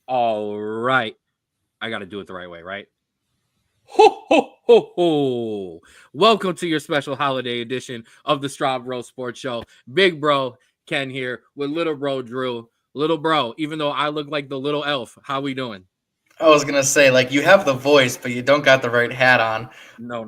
All right. I got to do it the right way, right? Ho, ho, ho, ho. Welcome to your special holiday edition of the Straub Bro Sports Show. Big bro Ken here with little bro Drew. Little bro, even though I look like the little elf, how we doing? I was gonna say, like, you have the voice, but you don't got the right hat on. No.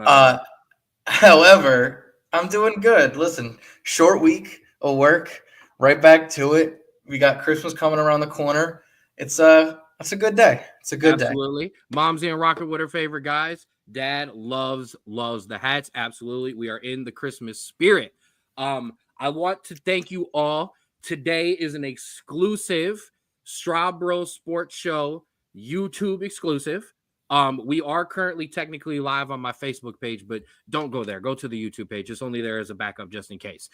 However, I'm doing good. Listen, short week of work, right back to it. We got Christmas coming around the corner. It's a good day. It's a good day. Absolutely. Mom's in rocking with her favorite guys. Dad loves the hats. Absolutely. We are in the Christmas spirit. I want to thank you all. Today is an exclusive Straub Bro Sports Show YouTube exclusive. We are currently technically live on my Facebook page, but don't go there. Go to the YouTube page. It's only there as a backup just in case.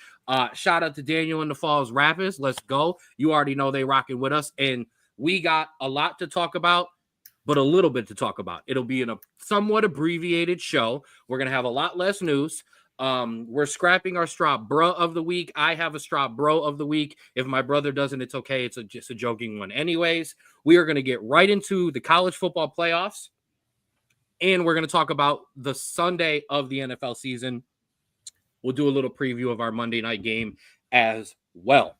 Shout out to Daniel and the Falls Rapids. Let's go. You already know they rocking with us, and we got a lot to talk about, but a little bit to talk about. It'll be in a somewhat abbreviated show. We're going to have a lot less news. We're scrapping our Straub Bro of the week. I have a Straub Bro of the week. If my brother doesn't, it's okay. It's just a joking one. Anyways, we are going to get right into the college football playoffs, and we're going to talk about the Sunday of the NFL season. We'll do a little preview of our Monday night game as well.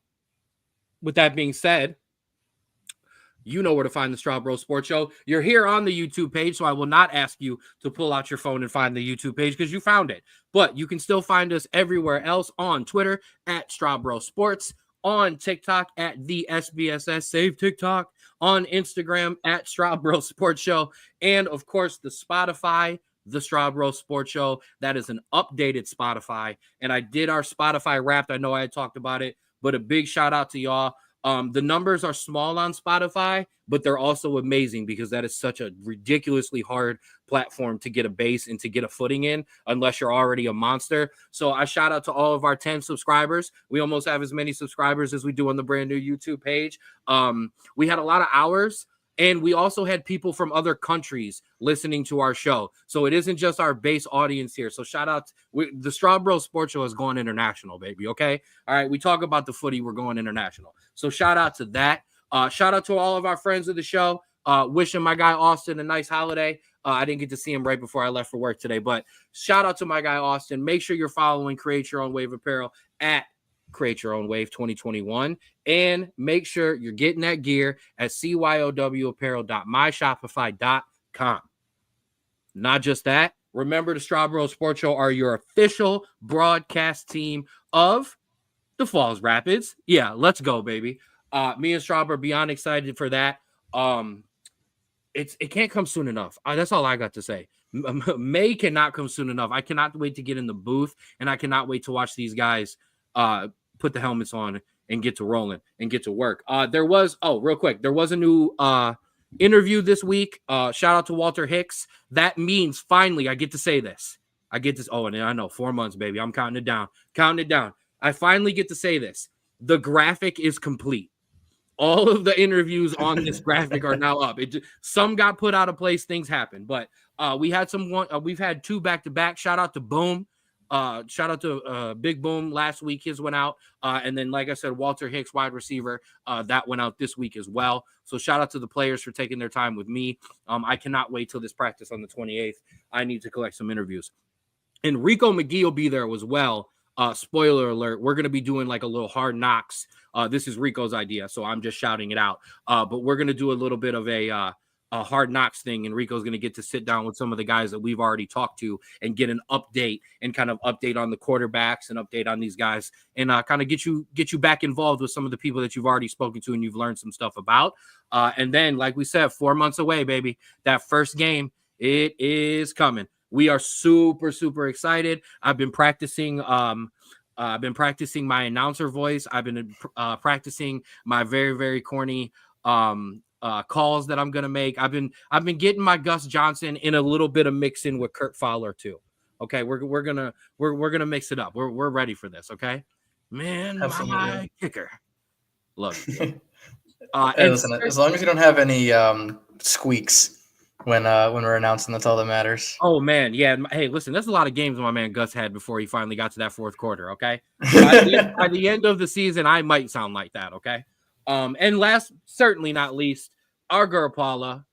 With that being said, you know where to find the Straub Bro Sports Show. You're here on the YouTube page, so I will not ask you to pull out your phone and find the YouTube page because you found it. But you can still find us everywhere else on Twitter at Straub Bro Sports, on TikTok at the SBSS Save TikTok, on Instagram at Straub Bro Sports Show, and of course the Spotify, the Straub Bro Sports Show. That is an updated Spotify, and I did our Spotify Wrapped. I know I had talked about it, but a big shout out to y'all. The numbers are small on Spotify, but they're also amazing because that is such a ridiculously hard platform to get a base and to get a footing in unless you're already a monster. So I shout out to all of our 10 subscribers. We almost have as many subscribers as we do on the brand new YouTube page. We had a lot of hours. And we also had people from other countries listening to our show. So it isn't just our base audience here. So shout out. The Straub Bro Sports Show is going international, baby. Okay. All right. We talk about the footy. We're going international. So shout out to that. Shout out to all of our friends of the show. Wishing my guy Austin a nice holiday. I didn't get to see him right before I left for work today, but shout out to my guy Austin. Make sure you're following Create Your Own Wave Apparel at Create Your Own Wave 2021, and make sure you're getting that gear at cyowapparel.myshopify.com. Not just that, remember the Straub Bro Sports Show are your official broadcast team of the Falls Rapids. Yeah, let's go, baby. Me and Straub are beyond excited for that. It can't come soon enough. That's all I got to say. May cannot come soon enough. I cannot wait to get in the booth, and I cannot wait to watch these guys put the helmets on and get to rolling and get to work. Real quick, there was a new interview this week. Shout out to Walter Hicks. That means finally I get to say this. And I know 4 months, baby. I'm counting it down. I finally get to say this. The graphic is complete. All of the interviews on this graphic are now up. Some got put out of place. Things happen, but we've had two back-to-back. Shout out to Boom. Shout out to Big Boom last week. His went out. And then, like I said, Walter Hicks, wide receiver, that went out this week as well. So shout out to the players for taking their time with me. I cannot wait till this practice on the 28th. I need to collect some interviews. And Rico McGee will be there as well. Spoiler alert, we're going to be doing like a little Hard Knocks. This is Rico's idea, so I'm just shouting it out. But we're going to do a little bit of a Hard Knocks thing, and Rico's going to get to sit down with some of the guys that we've already talked to and get an update and kind of update on the quarterbacks and update on these guys and kind of get you back involved with some of the people that you've already spoken to and you've learned some stuff about. And then, like we said, 4 months away, baby. That first game, it is coming. We are super, super excited. I've been practicing my announcer voice. I've been practicing my very, very corny calls that I'm gonna make. I've been getting my Gus Johnson in a little bit of mixing with Kurt Fowler too. Okay, we're gonna mix it up. We're ready for this. Okay, man, Absolutely. my kicker. Love it. Hey, And listen, as long as you don't have any squeaks when we're announcing, that's all that matters. oh man, yeah. Hey, listen, there's a lot of games my man Gus had before he finally got to that fourth quarter. Okay, by the end of the season, I might sound like that. Okay, and last, certainly not least, our girl Paula.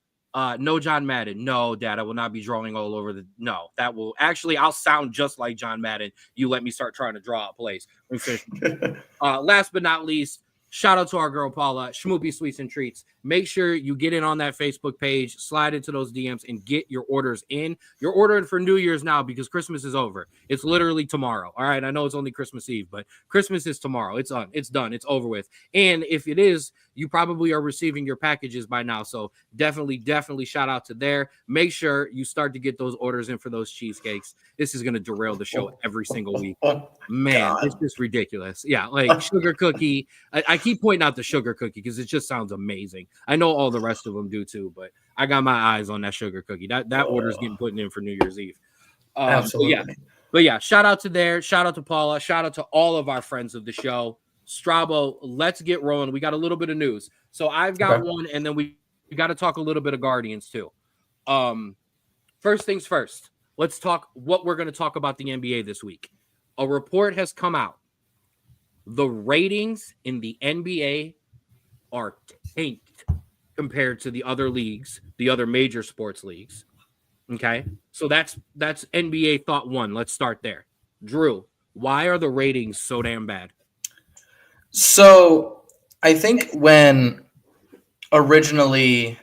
No John Madden. No, Dad, I will not be drawing all over the. No, that will actually. I'll sound just like John Madden. You let me start trying to draw a place. Let me finish. Last but not least, shout out to our girl Paula, Schmoopy Sweets and Treats. Make sure you get in on that Facebook page, slide into those DMs, and get your orders in. You're ordering for New Year's now because Christmas is over. It's literally tomorrow. All right, I know it's only Christmas Eve, but Christmas is tomorrow. It's on. It's done. It's over with. And if it is, you probably are receiving your packages by now. So definitely shout out to there. Make sure you start to get those orders in for those cheesecakes. This is going to derail the show every single week. Man, God. it's just ridiculous. Yeah, like sugar cookie. I keep pointing out the sugar cookie because it just sounds amazing. I know all the rest of them do too, but I got my eyes on that sugar cookie. That order's getting put in for New Year's Eve. Absolutely. But yeah, shout out to there. Shout out to Paula. Shout out to all of our friends of the show. Strabo, let's get rolling. We got a little bit of news. So I've got one, and then we got to talk a little bit of Guardians too. First things first. Let's talk what we're going to talk about the NBA this week. A report has come out. The ratings in the NBA are tanked compared to the other leagues, the other major sports leagues. Okay, so that's NBA thought one. Let's start there. Drew, why are the ratings so damn bad? So I think when originally,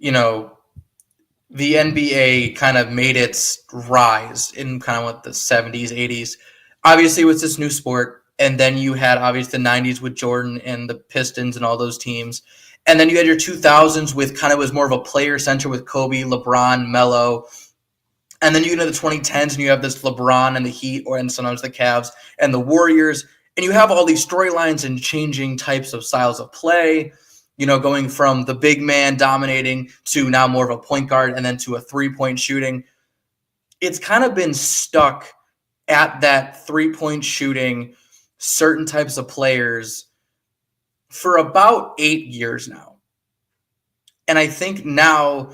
the NBA kind of made its rise in kind of what the 70s, 80s. Obviously, it was this new sport. And then you had obviously the 90s with Jordan and the Pistons and all those teams. And then you had your 2000s with kind of was more of a player center with Kobe, LeBron, Melo. And then you get into the 2010s and you have this LeBron and the Heat, and sometimes the Cavs and the Warriors. And you have all these storylines and changing types of styles of play. Going from the big man dominating to now more of a point guard and then to a three-point shooting. It's kind of been stuck at that three-point shooting, certain types of players for about 8 years now. And I think now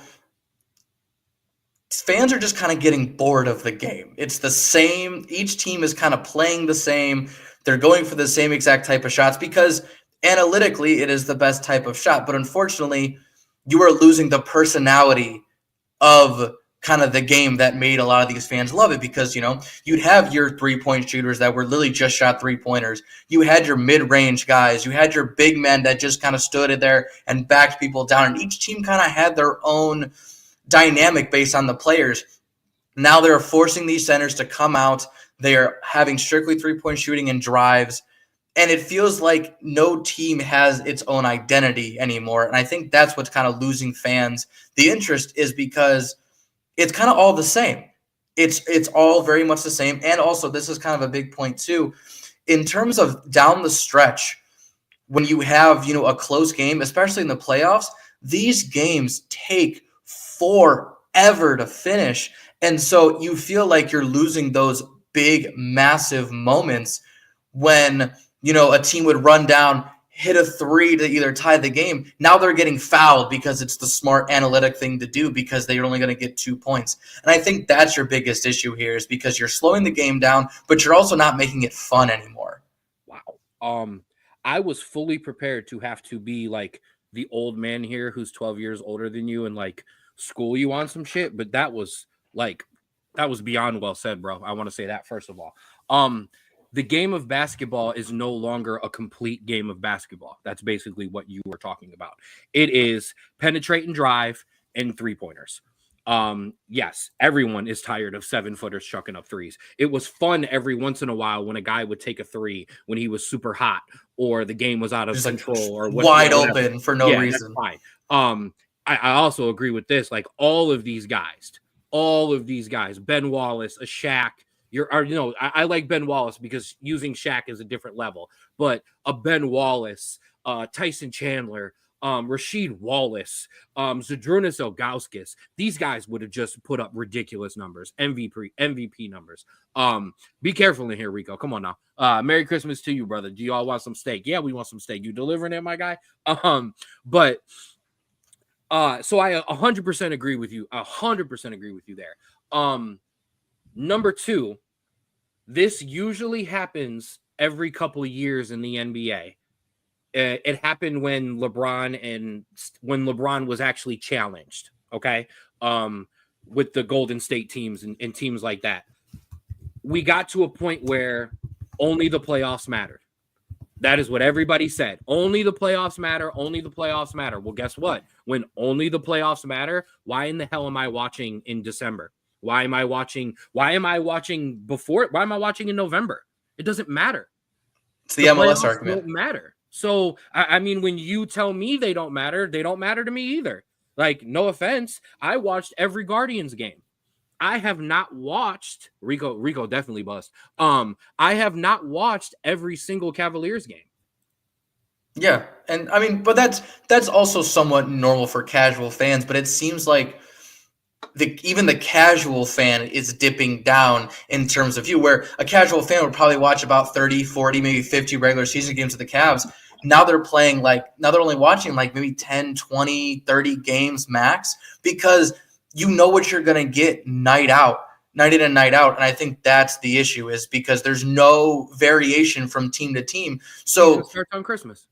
fans are just kind of getting bored of the game. It's the same. Each team is kind of playing the same. They're going for the same exact type of shots because analytically, it is the best type of shot, but unfortunately, you are losing the personality of kind of the game that made a lot of these fans love it because, you'd have your three-point shooters that were literally just shot three-pointers. You had your mid-range guys. You had your big men that just kind of stood in there and backed people down, and each team kind of had their own dynamic based on the players. Now they're forcing these centers to come out. They're having strictly three-point shooting and drives. And it feels like no team has its own identity anymore. And I think that's what's kind of losing fans the interest is because it's kind of all the same. It's all very much the same. And also, this is kind of a big point too. In terms of down the stretch, when you have, a close game, especially in the playoffs, these games take forever to finish. And so you feel like you're losing those big, massive moments when a team would run down, hit a three to either tie the game. Now they're getting fouled because it's the smart analytic thing to do because they're only going to get 2 points. And I think that's your biggest issue here is because you're slowing the game down, but you're also not making it fun anymore. Wow. I was fully prepared to have to be like the old man here who's 12 years older than you and like school you on some shit, but that was beyond well said, bro. I want to say that first of all. The game of basketball is no longer a complete game of basketball. That's basically what you were talking about. It is penetrate and drive and three-pointers. Yes, everyone is tired of 7-footers chucking up threes. It was fun every once in a while when a guy would take a three when he was super hot or the game was out of control or wide open for no reason. That's fine. I also agree with this. Like all of these guys, Ben Wallace, a Shaq, I like Ben Wallace because using Shaq is a different level, but a Ben Wallace, Tyson Chandler, Rasheed Wallace, Zadrunas Ilgauskas. These guys would have just put up ridiculous numbers, MVP numbers. Be careful in here, Rico. Come on now. Merry Christmas to you, brother. Do you all want some steak? Yeah, we want some steak. You delivering it, my guy? But so I 100% agree with you. 100% agree with you there. Number two, this usually happens every couple of years in the NBA. It happened when LeBron was actually challenged, okay, with the Golden State teams and teams like that. We got to a point where only the playoffs mattered. That is what everybody said. Only the playoffs matter. Only the playoffs matter. Well, guess what? When only the playoffs matter, why in the hell am I watching in December? Why am I watching before? Why am I watching in November? It doesn't matter. It's the MLS argument. Don't matter. So, I mean, when you tell me they don't matter to me either. Like, no offense. I watched every Guardians game. I have not watched Rico definitely bust. I have not watched every single Cavaliers game. Yeah. And I mean, but that's also somewhat normal for casual fans, but it seems like even the casual fan is dipping down in terms of view, where a casual fan would probably watch about 30, 40, maybe 50 regular season games of the Cavs. Now they're only watching like maybe 10, 20, 30 games max, because you know what you're going to get night in and night out. And I think that's the issue, is because there's no variation from team to team. So it starts on Christmas.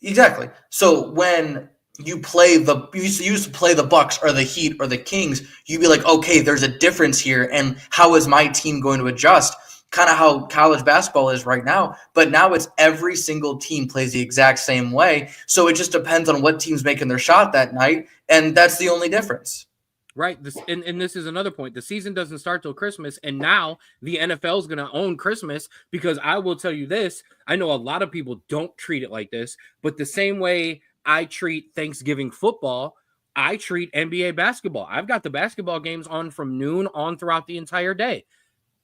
Exactly. So when you used to play the Bucks or the Heat or the Kings, you'd be like, okay, there's a difference here, and how is my team going to adjust? Kind of how college basketball is right now. But now it's every single team plays the exact same way. So it just depends on what team's making their shot that night, and that's the only difference. Right. And this is another point. The season doesn't start till Christmas, and now the NFL is going to own Christmas, because I will tell you this. I know a lot of people don't treat it like this, but the same way I treat Thanksgiving football, I treat NBA basketball. I've got the basketball games on from noon on throughout the entire day.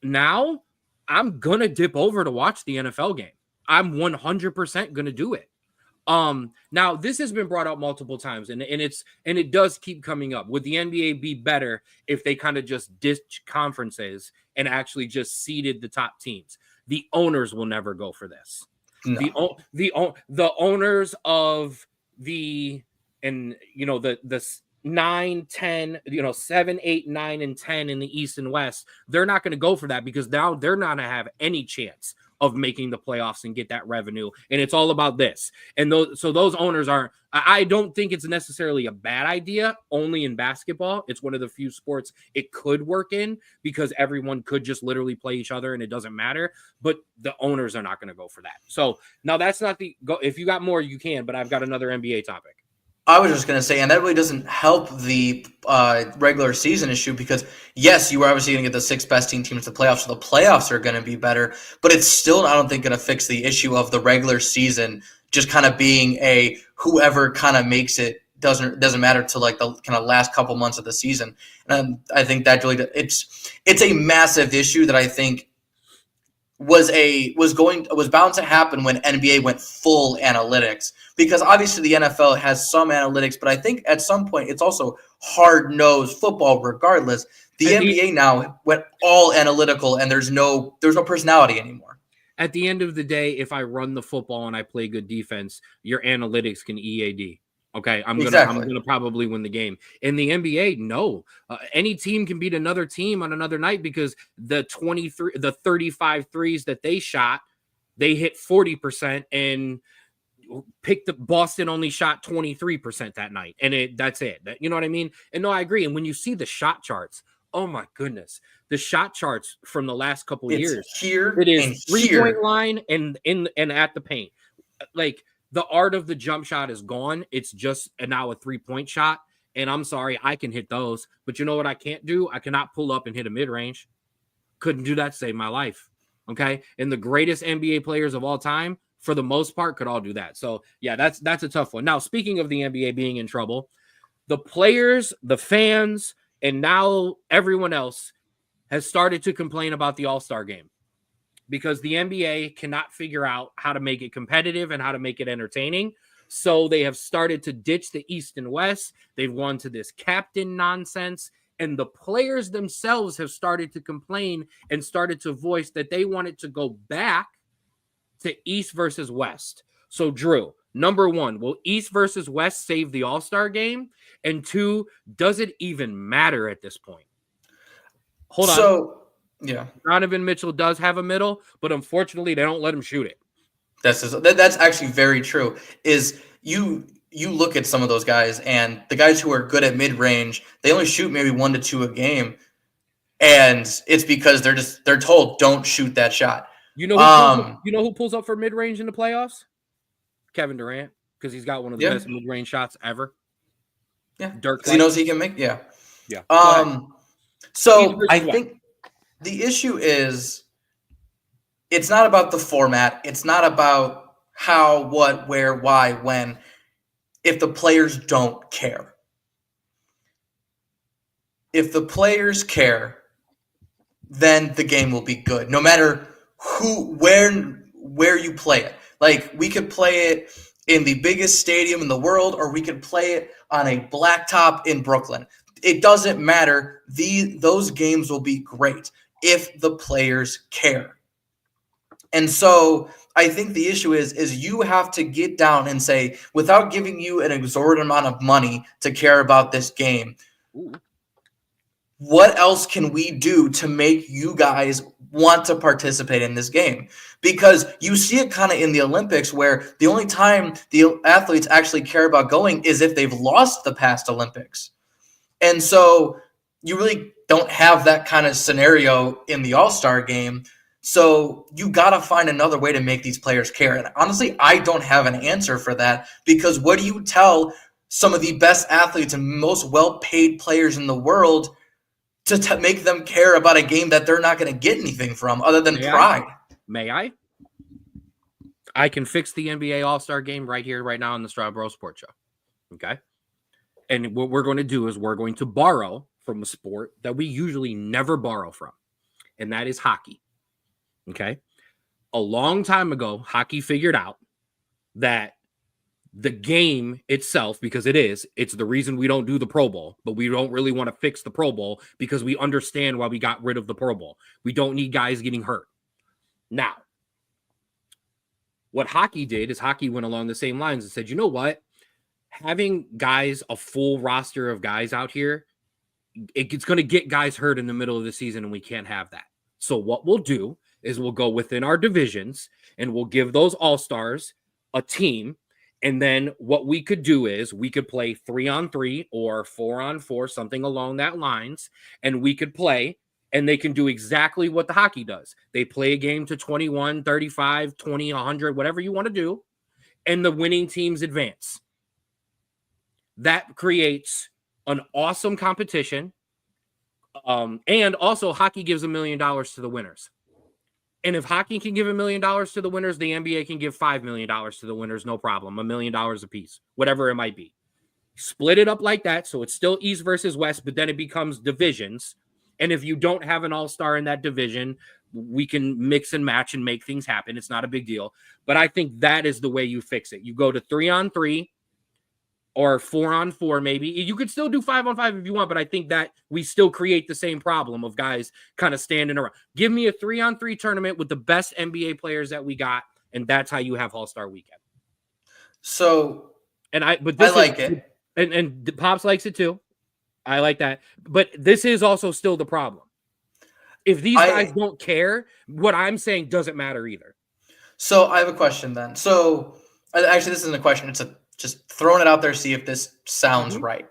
Now I'm going to dip over to watch the NFL game. I'm 100% going to do it. Now this has been brought up multiple times, and it does keep coming up. Would the NBA be better if they kind of just ditched conferences and actually just seeded the top teams? The owners will never go for this. No. The owners of the 9, 10, 7, 8, 9, and 10 in the East and West, they're not going to go for that, because now they're not going to have any chance of making the playoffs and get that revenue. And it's all about this. And those owners aren't, I don't think it's necessarily a bad idea only in basketball. It's one of the few sports it could work in, because everyone could just literally play each other and it doesn't matter. But the owners are not going to go for that. So now that's not if you got more, you can, but I've got another NBA topic. I was just going to say, and that really doesn't help the regular season issue, because, yes, you are obviously going to get the 6 best teams to the playoffs, so the playoffs are going to be better, but it's still, I don't think, going to fix the issue of the regular season just kind of being a whoever kind of makes it doesn't matter to like the kind of last couple months of the season. And I think that really it's a massive issue that I think was bound to happen when NBA went full analytics, because obviously the NFL has some analytics, but I think at some point it's also hard-nosed football regardless. The NBA now went all analytical, and there's no personality anymore. At the end of the day, if I run the football and I play good defense, your analytics can EAD. Okay, I'm gonna probably win the game. In the NBA, no. Any team can beat another team on another night, because the 35 threes that they shot, they hit 40%, and Boston only shot 23% that night, and that's it. You know what I mean? And no, I agree. And when you see the shot charts, oh my goodness, the shot charts from the last couple of years, it is 3-point line and at the paint, like. The art of the jump shot is gone. It's just now a 3-point shot. And I'm sorry, I can hit those. But you know what I can't do? I cannot pull up and hit a mid-range. Couldn't do that to save my life. Okay? And the greatest NBA players of all time, for the most part, could all do that. So, yeah, that's a tough one. Now, speaking of the NBA being in trouble, the players, the fans, and now everyone else has started to complain about the All-Star game, because the NBA cannot figure out how to make it competitive and how to make it entertaining. So they have started to ditch the East and West. They've gone to this captain nonsense. And the players themselves have started to complain and started to voice that they wanted to go back to East versus West. So, Drew, number one, will East versus West save the All-Star game? And two, does it even matter at this point? Hold on. So, yeah. Donovan Mitchell does have a middle, but unfortunately, they don't let him shoot it. That's actually very true. Is you look at some of those guys, and the guys who are good at mid-range, they only shoot maybe 1 to 2 a game, and it's because they're told don't shoot that shot. You know who pulls up for mid-range in the playoffs? Kevin Durant, because he's got one of the best mid-range shots ever. Yeah, Dirk, he knows he can make. Yeah. So I think the issue is it's not about the format. It's not about how, what, where, why, when. If the players don't care. If the players care, then the game will be good. No matter where you play it. Like, we could play it in the biggest stadium in the world, or we could play it on a blacktop in Brooklyn. It doesn't matter. Those games will be great if the players care. And so I think the issue is you have to get down and say, without giving you an exorbitant amount of money to care about this game, what else can we do to make you guys want to participate in this game? Because you see it kind of in the Olympics, where the only time the athletes actually care about going is if they've lost the past Olympics. And so you really don't have that kind of scenario in the All-Star game. So you got to find another way to make these players care. And honestly, I don't have an answer for that, because what do you tell some of the best athletes and most well-paid players in the world to make them care about a game that they're not going to get anything from other than pride? May I? I can fix the NBA All-Star game right here, right now on the Straub Sports Show. Okay? And what we're going to do is we're going to borrow from a sport that we usually never borrow from, and that is hockey. Okay? A long time ago, hockey figured out that the game itself, because it's the reason we don't do the Pro Bowl, but we don't really want to fix the Pro Bowl because we understand why we got rid of the Pro Bowl. We don't need guys getting hurt. Now, what hockey did is hockey went along the same lines and said, you know what? Having guys, a full roster of guys out here, it's going to get guys hurt in the middle of the season, and we can't have that. So what we'll do is we'll go within our divisions and we'll give those all-stars a team. And then what we could do is we could play 3-on-3 or 4-on-4, something along that lines. And we could play, and they can do exactly what the hockey does. They play a game to 21, 35, 20, 100, whatever you want to do. And the winning teams advance. That creates an awesome competition. And also hockey gives $1 million to the winners. And if hockey can give $1 million to the winners, the NBA can give $5 million to the winners, no problem. $1 million a piece, whatever it might be. Split it up like that, so it's still East versus West, but then it becomes divisions. And if you don't have an all-star in that division, we can mix and match and make things happen. It's not a big deal. But I think that is the way you fix it. You go to 3-on-3 or 4-on-4 maybe. You could still do 5-on-5 if you want, but I think that we still create the same problem of guys kind of standing around. Give me a 3-on-3 tournament with the best NBA players that we got, and that's how you have All-Star Weekend. So, I like it. And Pops likes it too. I like that. But this is also still the problem. If these guys don't care, what I'm saying doesn't matter either. So I have a question then. So actually, this isn't a question. It's just throwing it out there, see if this sounds right.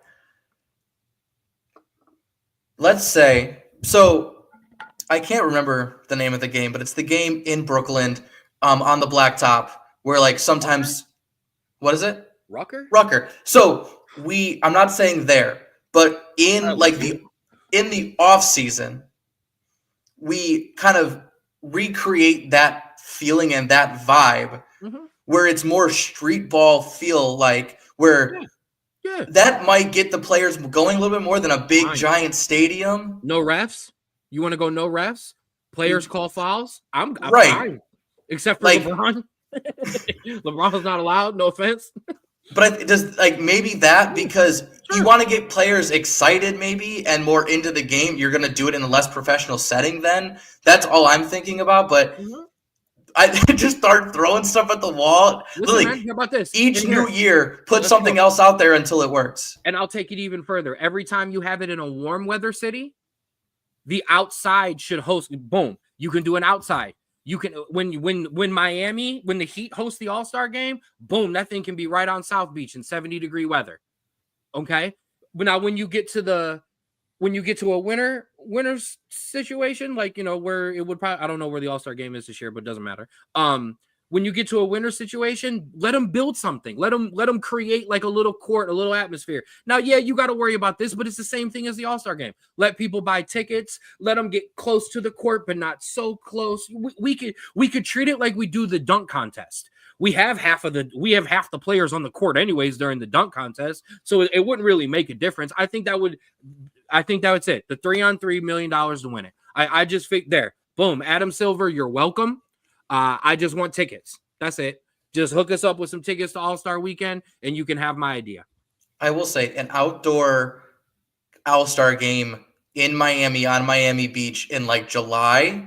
Let's say, so I can't remember the name of the game, but it's the game in Brooklyn on the blacktop where, like, sometimes, what is it? Rucker. So I'm not saying there, but in the off season, we kind of recreate that feeling and that vibe where it's more street ball feel, like where that might get the players going a little bit more than a big giant stadium. No refs? You want to go no refs? Players call fouls? I'm right. Fine. Except for LeBron. LeBron's not allowed, no offense. But does like maybe that because you Sure. want to get players excited maybe and more into the game, you're going to do it in a less professional setting then. That's all I'm thinking about, but Mhm. I just start throwing stuff at the wall. Listen, man, Literally, how about this? each And new here, year, put let's something go. else out there until it works. And I'll take it even further. Every time you have it in a warm weather city, the outside should host. Boom, you can do an outside. You can when Miami, when the Heat host the All-Star game, boom, that thing can be right on South Beach in 70-degree weather. Okay. But now when you get to a winter situation, like where it would probably, I don't know where the All-Star game is this year, but it doesn't matter. When you get to a winter situation, let them build something. Let them create like a little court, a little atmosphere. Now, yeah, you got to worry about this, but it's the same thing as the All-Star game. Let people buy tickets. Let them get close to the court, but not so close. We could treat it like we do the dunk contest. We have half the players on the court anyways during the dunk contest, so it wouldn't really make a difference. I think that's it. The 3-on-3 $1 million to win it. I just think there. Boom. Adam Silver, you're welcome. I just want tickets. That's it. Just hook us up with some tickets to All-Star Weekend, and you can have my idea. I will say an outdoor All-Star game in Miami on Miami Beach in like July,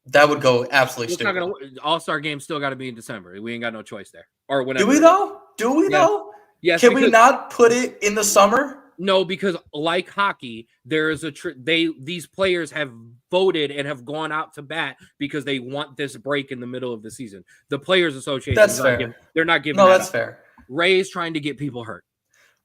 that would go absolutely It's not stupid. gonna All-Star game still got to be in December. We ain't got no choice there, or whenever. Do we though? Do we Yes. though? Yes. Can we not put it in the summer? No, because like hockey, there is these players have voted and have gone out to bat because they want this break in the middle of the season. The Players Association, That's fair. They're not giving. No, that that's up. fair. Ray is trying to get people hurt.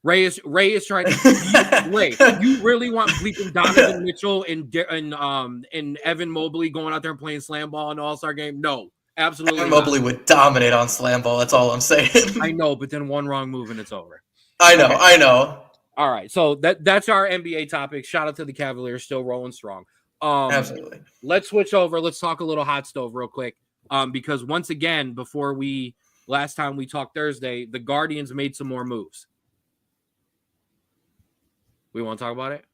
Ray is trying to. Ray, you really want bleeping Donovan Mitchell and Evan Mobley going out there and playing slam ball in the All-Star game? No, absolutely Evan not. Mobley would dominate on slam ball. That's all I'm saying. I know, but then one wrong move and it's over. I know. Okay. I know. All right, so that's our NBA topic. Shout out to the Cavaliers, still rolling strong. Absolutely. Let's switch over. Let's talk a little hot stove real quick. Because once again, last time we talked Thursday, the Guardians made some more moves. We want to talk about it?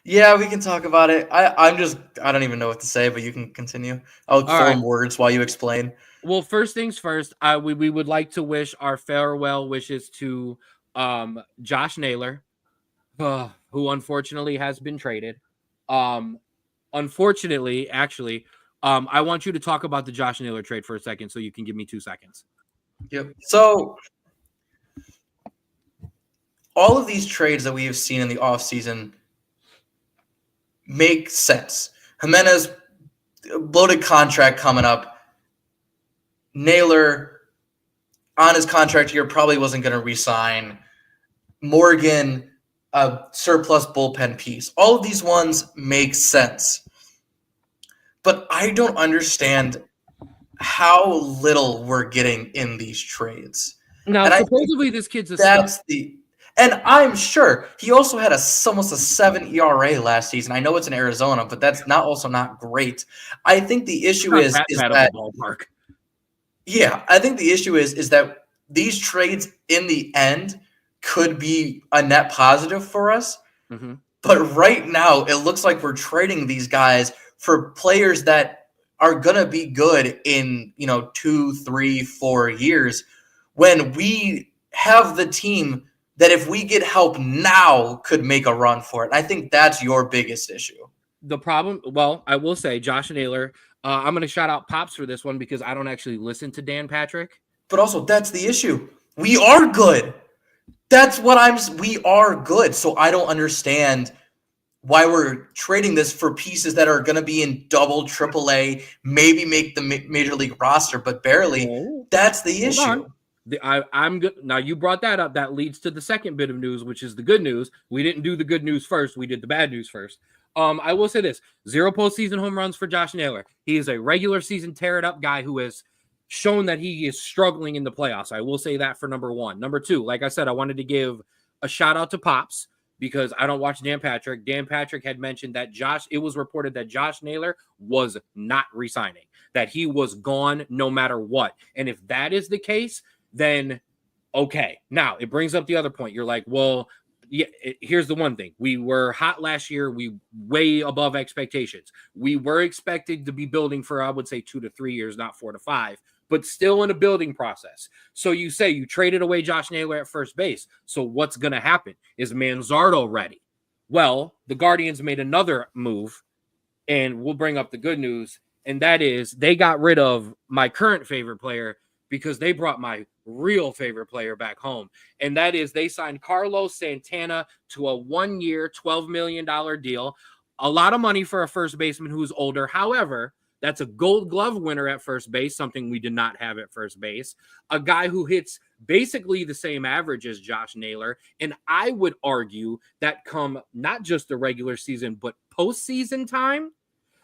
Yeah, we can talk about it. I don't even know what to say, but you can continue. I'll form words while you explain. Well, first things first, we would like to wish our farewell wishes to Josh Naylor, who unfortunately has been traded. Unfortunately, actually, I want you to talk about the Josh Naylor trade for a second, so you can give me 2 seconds. Yep. So all of these trades that we have seen in the offseason make sense. Jimenez, bloated contract coming up. Naylor on his contract year probably wasn't going to re-sign. Morgan, a surplus bullpen piece. All of these ones make sense. But I don't understand how little we're getting in these trades. Now, and supposedly this kid's and I'm sure he also had almost a 7 ERA last season. I know it's in Arizona, but that's not great. I think the issue is that ballpark. Yeah, I think the issue is that these trades in the end could be a net positive for us. Mm-hmm. But right now, it looks like we're trading these guys for players that are going to be good in 2, 3, 4 years when we have the team that if we get help now could make a run for it. I think that's your biggest issue. The problem, well, I will say Josh Naylor, I'm going to shout out Pops for this one because I don't actually listen to Dan Patrick. But also, that's the issue. We are good. We are good. So I don't understand why we're trading this for pieces that are going to be in double, AAA, maybe make the major league roster, but barely. Oh, that's the issue. I'm good. Now you brought that up. That leads to the second bit of news, which is the good news. We didn't do the good news first. We did the bad news first. I will say this: 0 postseason home runs for Josh Naylor. He is a regular season tear it up guy who has shown that he is struggling in the playoffs. I will say that for number one. Number two, like I said, I wanted to give a shout out to Pops because I don't watch Dan Patrick. Dan Patrick had mentioned that it was reported that Josh Naylor was not resigning, that he was gone no matter what. And if that is the case, then okay. Now it brings up the other point. You're like, well, yeah, here's the one thing. We were hot last year. We way above expectations. We were expected to be building for, I would say, 2 to 3 years, not 4 to 5. but still in a building process. So you say you traded away Josh Naylor at first base. So what's going to happen? Is Manzardo ready? Well, the Guardians made another move, and we'll bring up the good news, and that is they got rid of my current favorite player because they brought my real favorite player back home, and that is they signed Carlos Santana to a 1-year, $12 million deal. A lot of money for a first baseman who's older. However, that's a Gold Glove winner at first base, something we did not have at first base. A guy who hits basically the same average as Josh Naylor. And I would argue that come not just the regular season, but postseason time,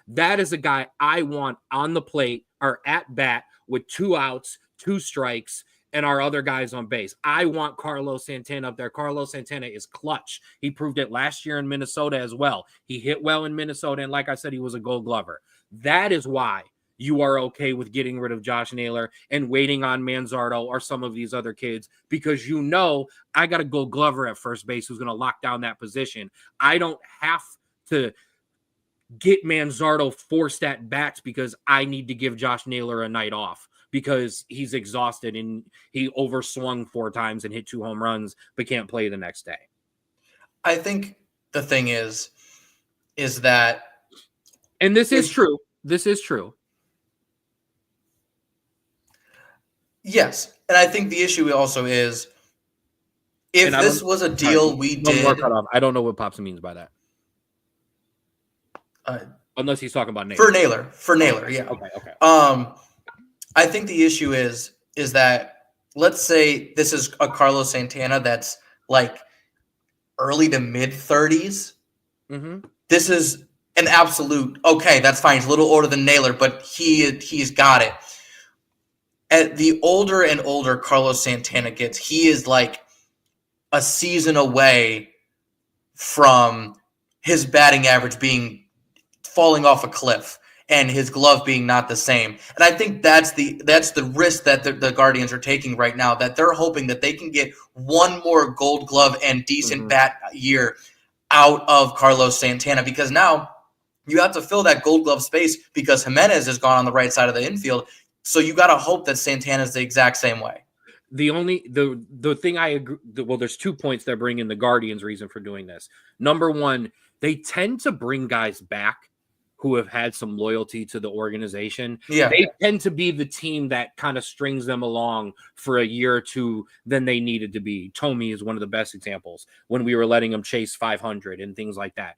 that is a guy I want on the plate or at bat with 2 outs, 2 strikes, and our other guys on base. I want Carlos Santana up there. Carlos Santana is clutch. He proved it last year in Minnesota as well. He hit well in Minnesota, and like I said, he was a Gold Glover. That is why you are okay with getting rid of Josh Naylor and waiting on Manzardo or some of these other kids, because you know I got a Gold Glover at first base who's going to lock down that position. I don't have to get Manzardo forced at bats because I need to give Josh Naylor a night off because he's exhausted and he overswung 4 times and hit 2 home runs but can't play the next day. I think the thing is that, and this is true. This is true. Yes, and I think the issue also is if this was a deal we did. I don't know what Pops means by that. Unless he's talking about Naylor. For Naylor, yeah. Okay. I think the issue is that, let's say this is a Carlos Santana that's like early to mid 30s. Mm-hmm. This is an absolute, okay, that's fine. He's a little older than Naylor, but he's got it. At the older and older Carlos Santana gets, he is like a season away from his batting average falling off a cliff and his glove being not the same. And I think that's the risk that the Guardians are taking right now, that they're hoping that they can get one more Gold Glove and decent bat year out of Carlos Santana, because now you have to fill that Gold Glove space because Jimenez has gone on the right side of the infield. So you got to hope that Santana is the exact same way. The thing I agree, well, there's 2 points that bring in the Guardians' reason for doing this. Number one, they tend to bring guys back who have had some loyalty to the organization. Yeah. They tend to be the team that kind of strings them along for a year or two than they needed to be. Tommy is one of the best examples when we were letting him chase 500 and things like that.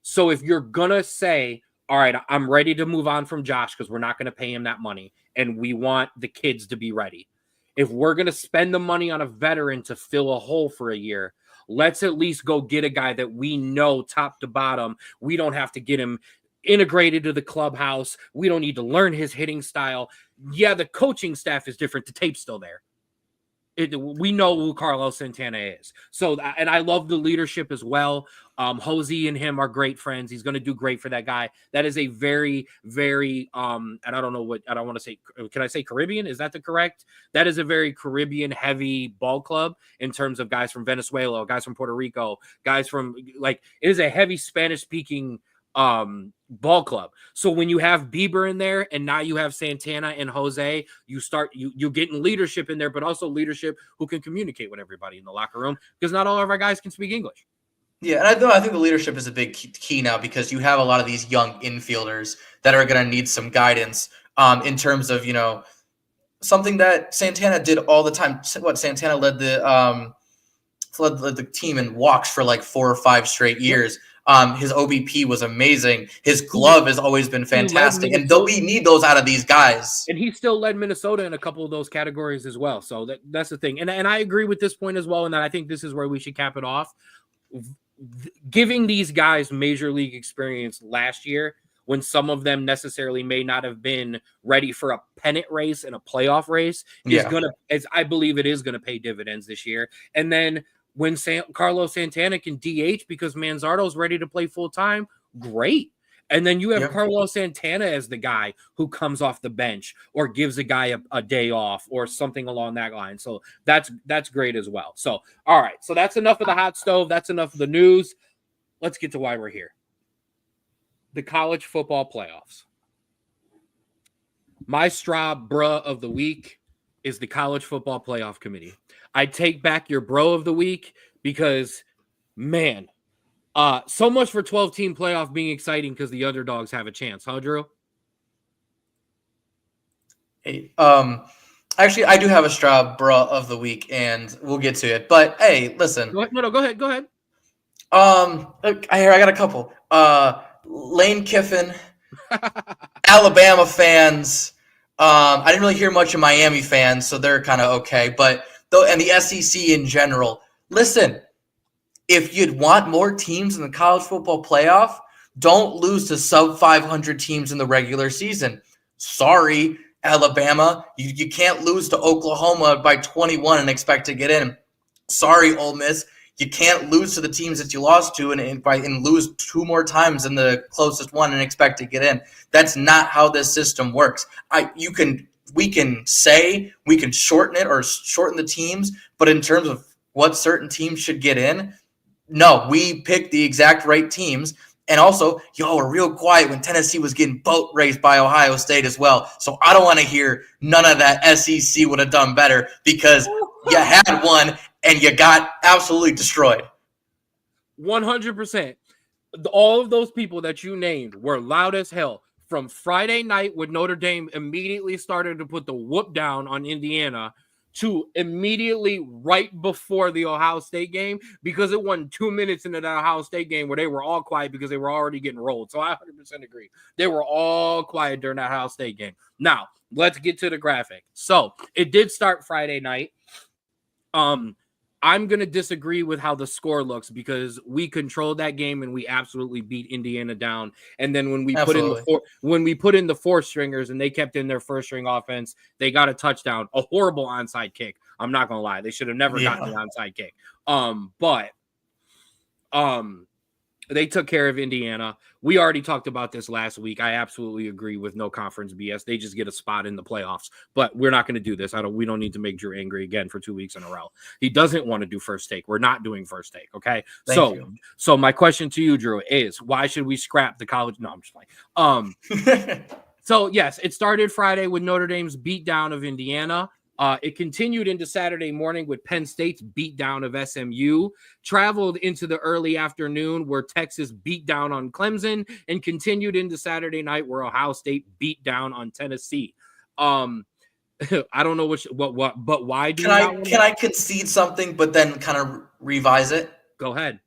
So if you're going to say, all right, I'm ready to move on from Josh because we're not going to pay him that money and we want the kids to be ready. If we're going to spend the money on a veteran to fill a hole for a year, let's at least go get a guy that we know top to bottom. We don't have to get him integrated to the clubhouse. We don't need to learn his hitting style. Yeah, the coaching staff is different. The tape's still there. We know who Carlos Santana is. So, and I love the leadership as well. Jose and him are great friends. He's going to do great for that guy. That is a very, very, and I don't know what, I don't want to say, can I say Caribbean? Is that the correct? That is a very Caribbean heavy ball club in terms of guys from Venezuela, guys from Puerto Rico, guys from it is a heavy Spanish speaking ball club. So when you have Bieber in there and now you have Santana and Jose, you're getting leadership in there, but also leadership who can communicate with everybody in the locker room, because not all of our guys can speak English. Yeah, and I think the leadership is a big key now, because you have a lot of these young infielders that are going to need some guidance in terms of, something that Santana did all the time. Santana led the team in walks for like 4 or 5 straight years. His OBP was amazing. His glove has always been fantastic. And we need those out of these guys. And he still led Minnesota in a couple of those categories as well. So that's the thing. And I agree with this point as well. And that I think this is where we should cap it off. Giving these guys major league experience last year, when some of them necessarily may not have been ready for a pennant race and a playoff race, I believe it is going to pay dividends this year. And then when Carlos Santana can DH because Manzardo's ready to play full time, great. And then you have Carlos Santana as the guy who comes off the bench or gives a guy a day off or something along that line. So that's great as well. So, all right. So that's enough of the hot stove. That's enough of the news. Let's get to why we're here. The college football playoffs. My Straub bruh of the week is the College Football Playoff Committee. I take back your bro of the week because, man, so much for 12-team playoff being exciting because the underdogs have a chance, huh, Drew? Hey, actually, I do have a Straub bruh of the week, and we'll get to it. But hey, listen. Go ahead. No, go ahead. Go ahead. I got a couple. Lane Kiffin, Alabama fans. I didn't really hear much of Miami fans, so they're kind of okay. But though, and the SEC in general. Listen, if you'd want more teams in the college football playoff, don't lose to sub 500 teams in the regular season. Sorry, Alabama, you can't lose to Oklahoma by 21 and expect to get in. Sorry, Ole Miss, you can't lose to the teams that you lost to and lose two more times in the closest one and expect to get in. That's not how this system works. We can shorten it or shorten the teams, but in terms of what certain teams should get in, no, we picked the exact right teams. And also, y'all were real quiet when Tennessee was getting boat raced by Ohio State as well. So I don't want to hear none of that SEC would have done better because you had one and you got absolutely destroyed. 100%. All of those people that you named were loud as hell. From Friday night when Notre Dame immediately started to put the whoop down on Indiana to immediately right before the Ohio State game, because it wasn't 2 minutes into that Ohio State game where they were all quiet because they were already getting rolled. So I 100% agree. They were all quiet during that Ohio State game. Now, let's get to the graphic. So it did start Friday night. I'm going to disagree with how the score looks because we controlled that game and we absolutely beat Indiana down. And then when we put in the four stringers and they kept in their first string offense, they got a touchdown, a horrible onside kick. I'm not going to lie. They should have never gotten the onside kick. But they took care of Indiana. We already talked about this last week. I absolutely agree with no conference BS. They just get a spot in the playoffs, but we're not going to do this. We don't need to make Drew angry again for 2 weeks in a row. He doesn't want to do first take. We're not doing first take. Okay. So my question to you, Drew, is why should we scrap the college? No, I'm just playing. So yes, it started Friday with Notre Dame's beatdown of Indiana. It continued into Saturday morning with Penn State's beatdown of SMU, traveled into the early afternoon where Texas beat down on Clemson, and continued into Saturday night where Ohio State beat down on Tennessee. I don't know but why do can I concede something, but then kind of revise it? Go ahead.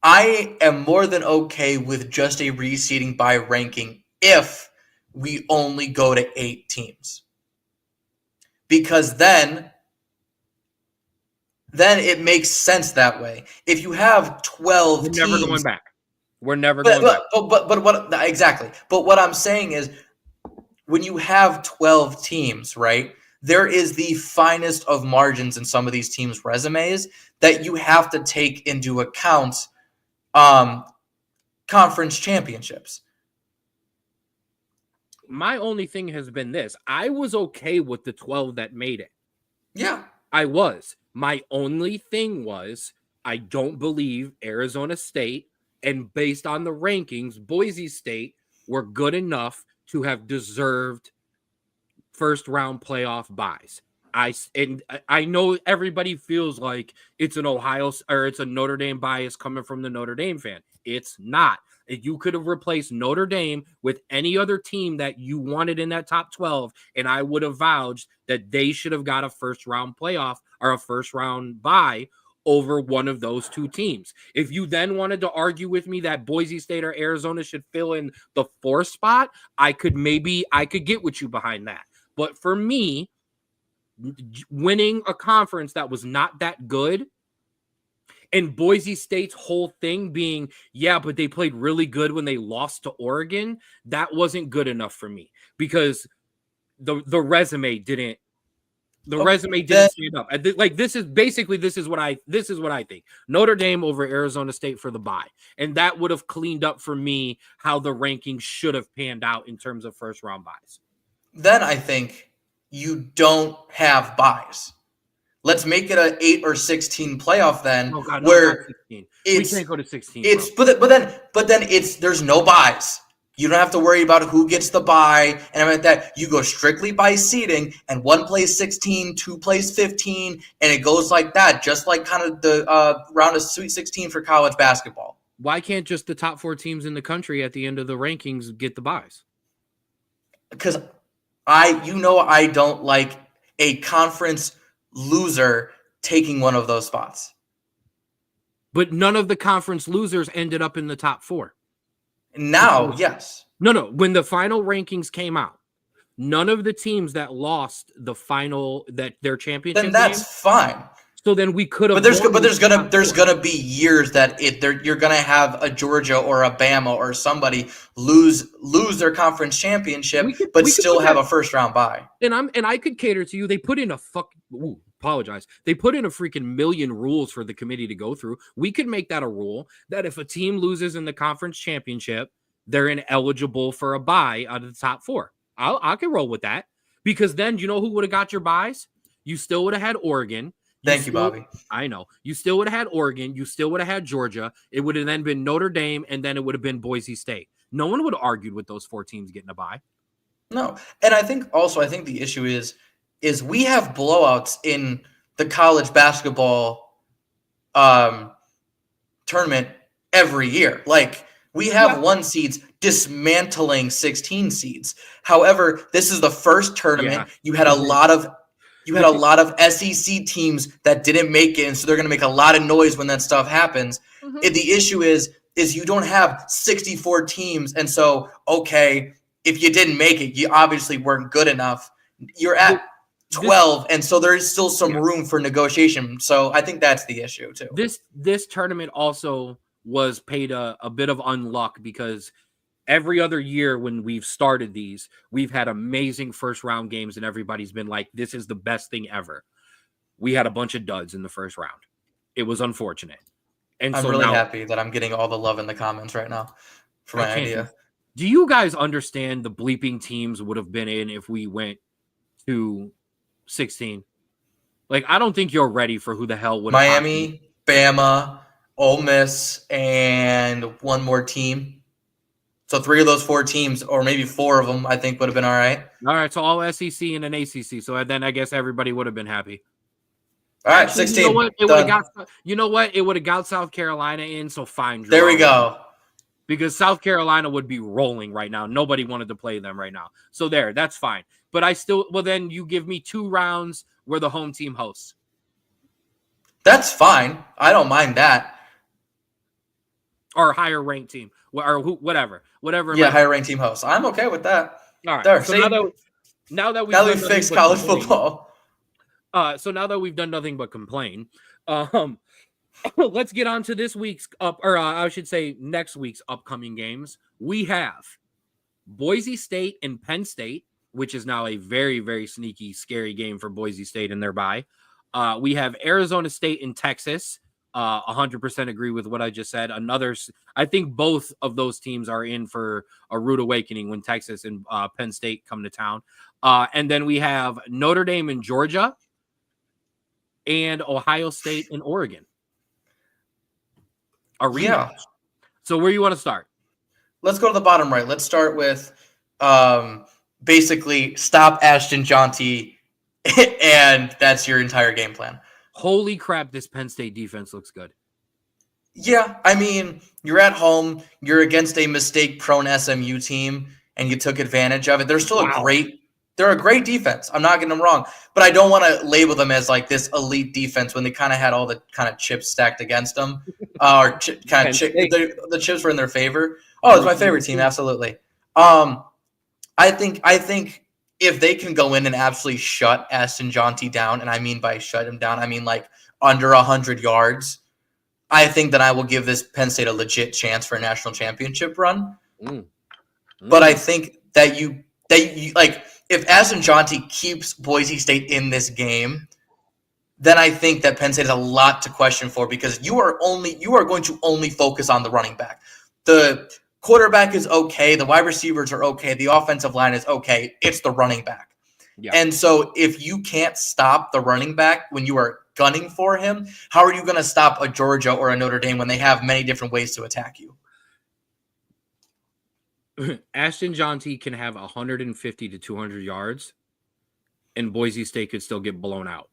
I am more than okay with just a reseeding by ranking if we only go to 8 teams. Because then it makes sense that way. If you have 12 teams, never going back. We're never going back. But what exactly? But what I'm saying is when you have 12 teams, right? There is the finest of margins in some of these teams' resumes that you have to take into account conference championships. My only thing has been this. I was okay with the 12 that made it. Yeah. I was. My only thing was I don't believe Arizona State, and based on the rankings, Boise State were good enough to have deserved first round playoff buys. I know everybody feels like it's an it's a Notre Dame bias coming from the Notre Dame fan. It's not. You could have replaced Notre Dame with any other team that you wanted in that top 12, and I would have vouched that they should have got a first round playoff or a first round bye over one of those two teams. If you then wanted to argue with me that Boise State or Arizona should fill in the 4th spot, I could get with you behind that. But for me, winning a conference that was not that good, and Boise State's whole thing being, yeah, but they played really good when they lost to Oregon, that wasn't good enough for me because the resume didn't stand up. This is what I think. Notre Dame over Arizona State for the bye, and that would have cleaned up for me how the rankings should have panned out in terms of first round buys. Then I think you don't have buys. Let's make it an 8 or 16 playoff then. Oh God, where 16. We can't go to 16. But then there's no buys. You don't have to worry about who gets the bye and everything like that. You go strictly by seeding, and one plays 16, two plays 15, and it goes like that, just like kind of the round of Sweet 16 for college basketball. Why can't just the top 4 teams in the country at the end of the rankings get the buys? Because I don't like a conference loser taking one of those spots. But none of the conference losers ended up in the top 4. Now, yes. No. When the final rankings came out, none of the teams that lost the final their championship. Then that's fine. So then we could have. But there's gonna be years that you're gonna have a Georgia or a Bama or somebody lose their conference championship, but still have a first round bye. And I could cater to you. They put in They put in a freaking million rules for the committee to go through. We could make that a rule that if a team loses in the conference championship, they're ineligible for a bye out of the top 4. I can roll with that, because then you know who would have got your buys? You still would have had Oregon. Thank you, Bobby. I know. You still would have had Oregon. You still would have had Georgia. It would have then been Notre Dame, and then it would have been Boise State. No one would have argued with those 4 teams getting a bye. No. And I think the issue is we have blowouts in the college basketball tournament every year. Like, we have 1 seeds dismantling 16 seeds. However, this is the first tournament. Yeah. You had a lot of SEC teams that didn't make it, and so they're going to make a lot of noise when that stuff happens. Mm-hmm. The issue is you don't have 64 teams, and so, okay, if you didn't make it, you obviously weren't good enough. You're at 12, and so there is still some room for negotiation. So I think that's the issue, too. This tournament also was paid a bit of unluck, because every other year when we've started these, we've had amazing first round games, and everybody's been like, this is the best thing ever. We had a bunch of duds in the first round. It was unfortunate. And I'm really happy that I'm getting all the love in the comments right now for my idea. Do you guys understand the bleeping teams would have been in if we went to 16? Like, I don't think you're ready for who the hell would have Miami, Bama, Ole Miss, and one more team. So 3 of those 4 teams, or maybe 4 of them, I think would have been all right. All right, so all SEC and an ACC. So then I guess everybody would have been happy. All right, 16. You know what? It would have got South Carolina in, so fine. There we go. Because South Carolina would be rolling right now. Nobody wanted to play them right now. So that's fine. But then you give me 2 rounds where the home team hosts. That's fine. I don't mind that. Or a higher ranked team. Or whatever. Yeah, higher ranked team hosts. I'm okay with that. All right. There, so now that we've fixed college football. So now that we've done nothing but complain, let's get on to this week's next week's upcoming games. We have Boise State and Penn State, which is now a very, very sneaky, scary game for Boise State in their bye. We have Arizona State and Texas. 100% agree with what I just said. I think both of those teams are in for a rude awakening when Texas and Penn State come to town. And then we have Notre Dame and Georgia, and Ohio State and Oregon. Yeah. So where you want to start? Let's go to the bottom right. Let's start with basically stop Ashton Jaunty, and that's your entire game plan. Holy crap, this Penn State defense looks good. Yeah, I mean, you're at home. You're against a mistake-prone SMU team, and you took advantage of it. They're still they're a great defense. I'm not getting them wrong. But I don't want to label them as like this elite defense when they kind of had all the kind of chips stacked against them. The chips were in their favor. Oh, it's my favorite team, absolutely. I think if they can go in and absolutely shut Ashton Jaunty down, and I mean by shut him down, I mean like under 100 yards, I think that I will give this Penn State a legit chance for a national championship run. But I think that you like, if Ashton Jaunty keeps Boise State in this game, then I think that Penn State has a lot to question for, because you are going to only focus on the running back. The quarterback is okay. The wide receivers are okay. The offensive line is okay. It's the running back. Yeah. And so if you can't stop the running back when you are gunning for him, how are you going to stop a Georgia or a Notre Dame when they have many different ways to attack you? Ashton Jonty can have 150 to 200 yards, and Boise State could still get blown out.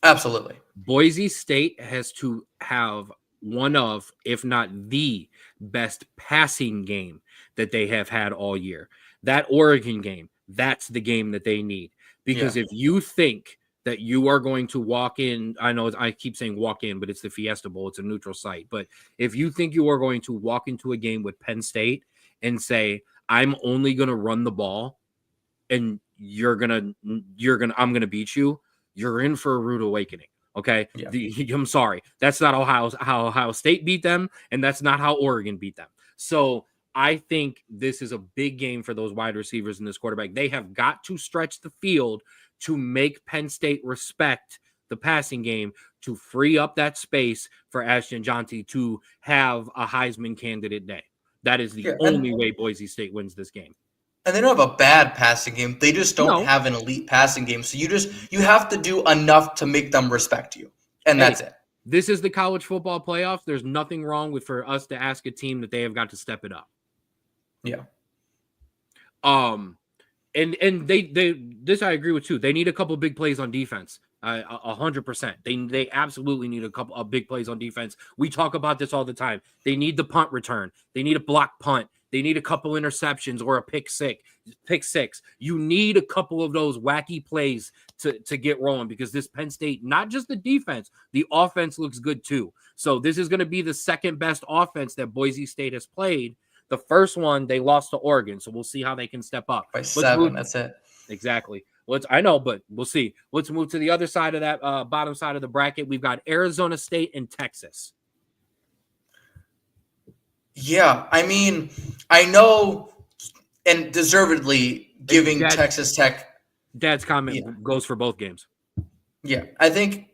Absolutely. Boise State has to have one of, if not the best passing game that they have had all year. That Oregon game, that's the game that they need. Because if you think that you are going to walk in, I know I keep saying walk in, but it's the Fiesta Bowl, it's a neutral site. But if you think you are going to walk into a game with Penn State and say, I'm only going to run the ball and I'm going to beat you, you're in for a rude awakening. Okay. Yeah. I'm sorry. That's not how Ohio State beat them. And that's not how Oregon beat them. So I think this is a big game for those wide receivers and this quarterback. They have got to stretch the field to make Penn State respect the passing game, to free up that space for Ashton Jonty to have a Heisman candidate day. That is the only way Boise State wins this game. And they don't have a bad passing game. They just don't have an elite passing game. So you have to do enough to make them respect you. And that's it. This is the college football playoffs. There's nothing wrong with for us to ask a team that they have got to step it up. Yeah. And this I agree with too. They need a couple big plays on defense. 100%. They absolutely need a couple of big plays on defense. We talk about this all the time. They need the punt return. They need a block punt. They need a couple interceptions or a pick six. You need a couple of those wacky plays to get rolling, because this Penn State, not just the defense, the offense looks good too. So this is going to be the second best offense that Boise State has played. The first one, they lost to Oregon, so we'll see how they can step up. By 7, that's it. Exactly. I know, but we'll see. Let's move to the other side of that bottom side of the bracket. We've got Arizona State and Texas. Yeah, I mean, I know, and deservedly giving Texas Tech. Dad's comment goes for both games. Yeah, I think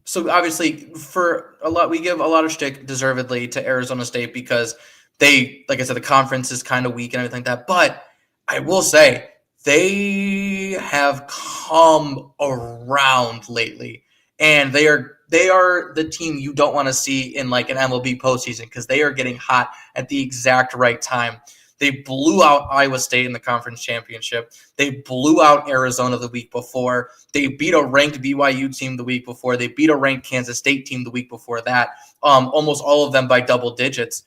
so. Obviously, for a lot, we give a lot of shtick deservedly to Arizona State because they, like I said, the conference is kind of weak and everything like that. But I will say they have come around lately, and they are the team you don't want to see in like an MLB postseason, because they are getting hot at the exact right time. They blew out Iowa State in the conference championship. They blew out Arizona the week before. They beat a ranked BYU team the week before. They beat a ranked Kansas State team the week before that. Almost all of them by double digits.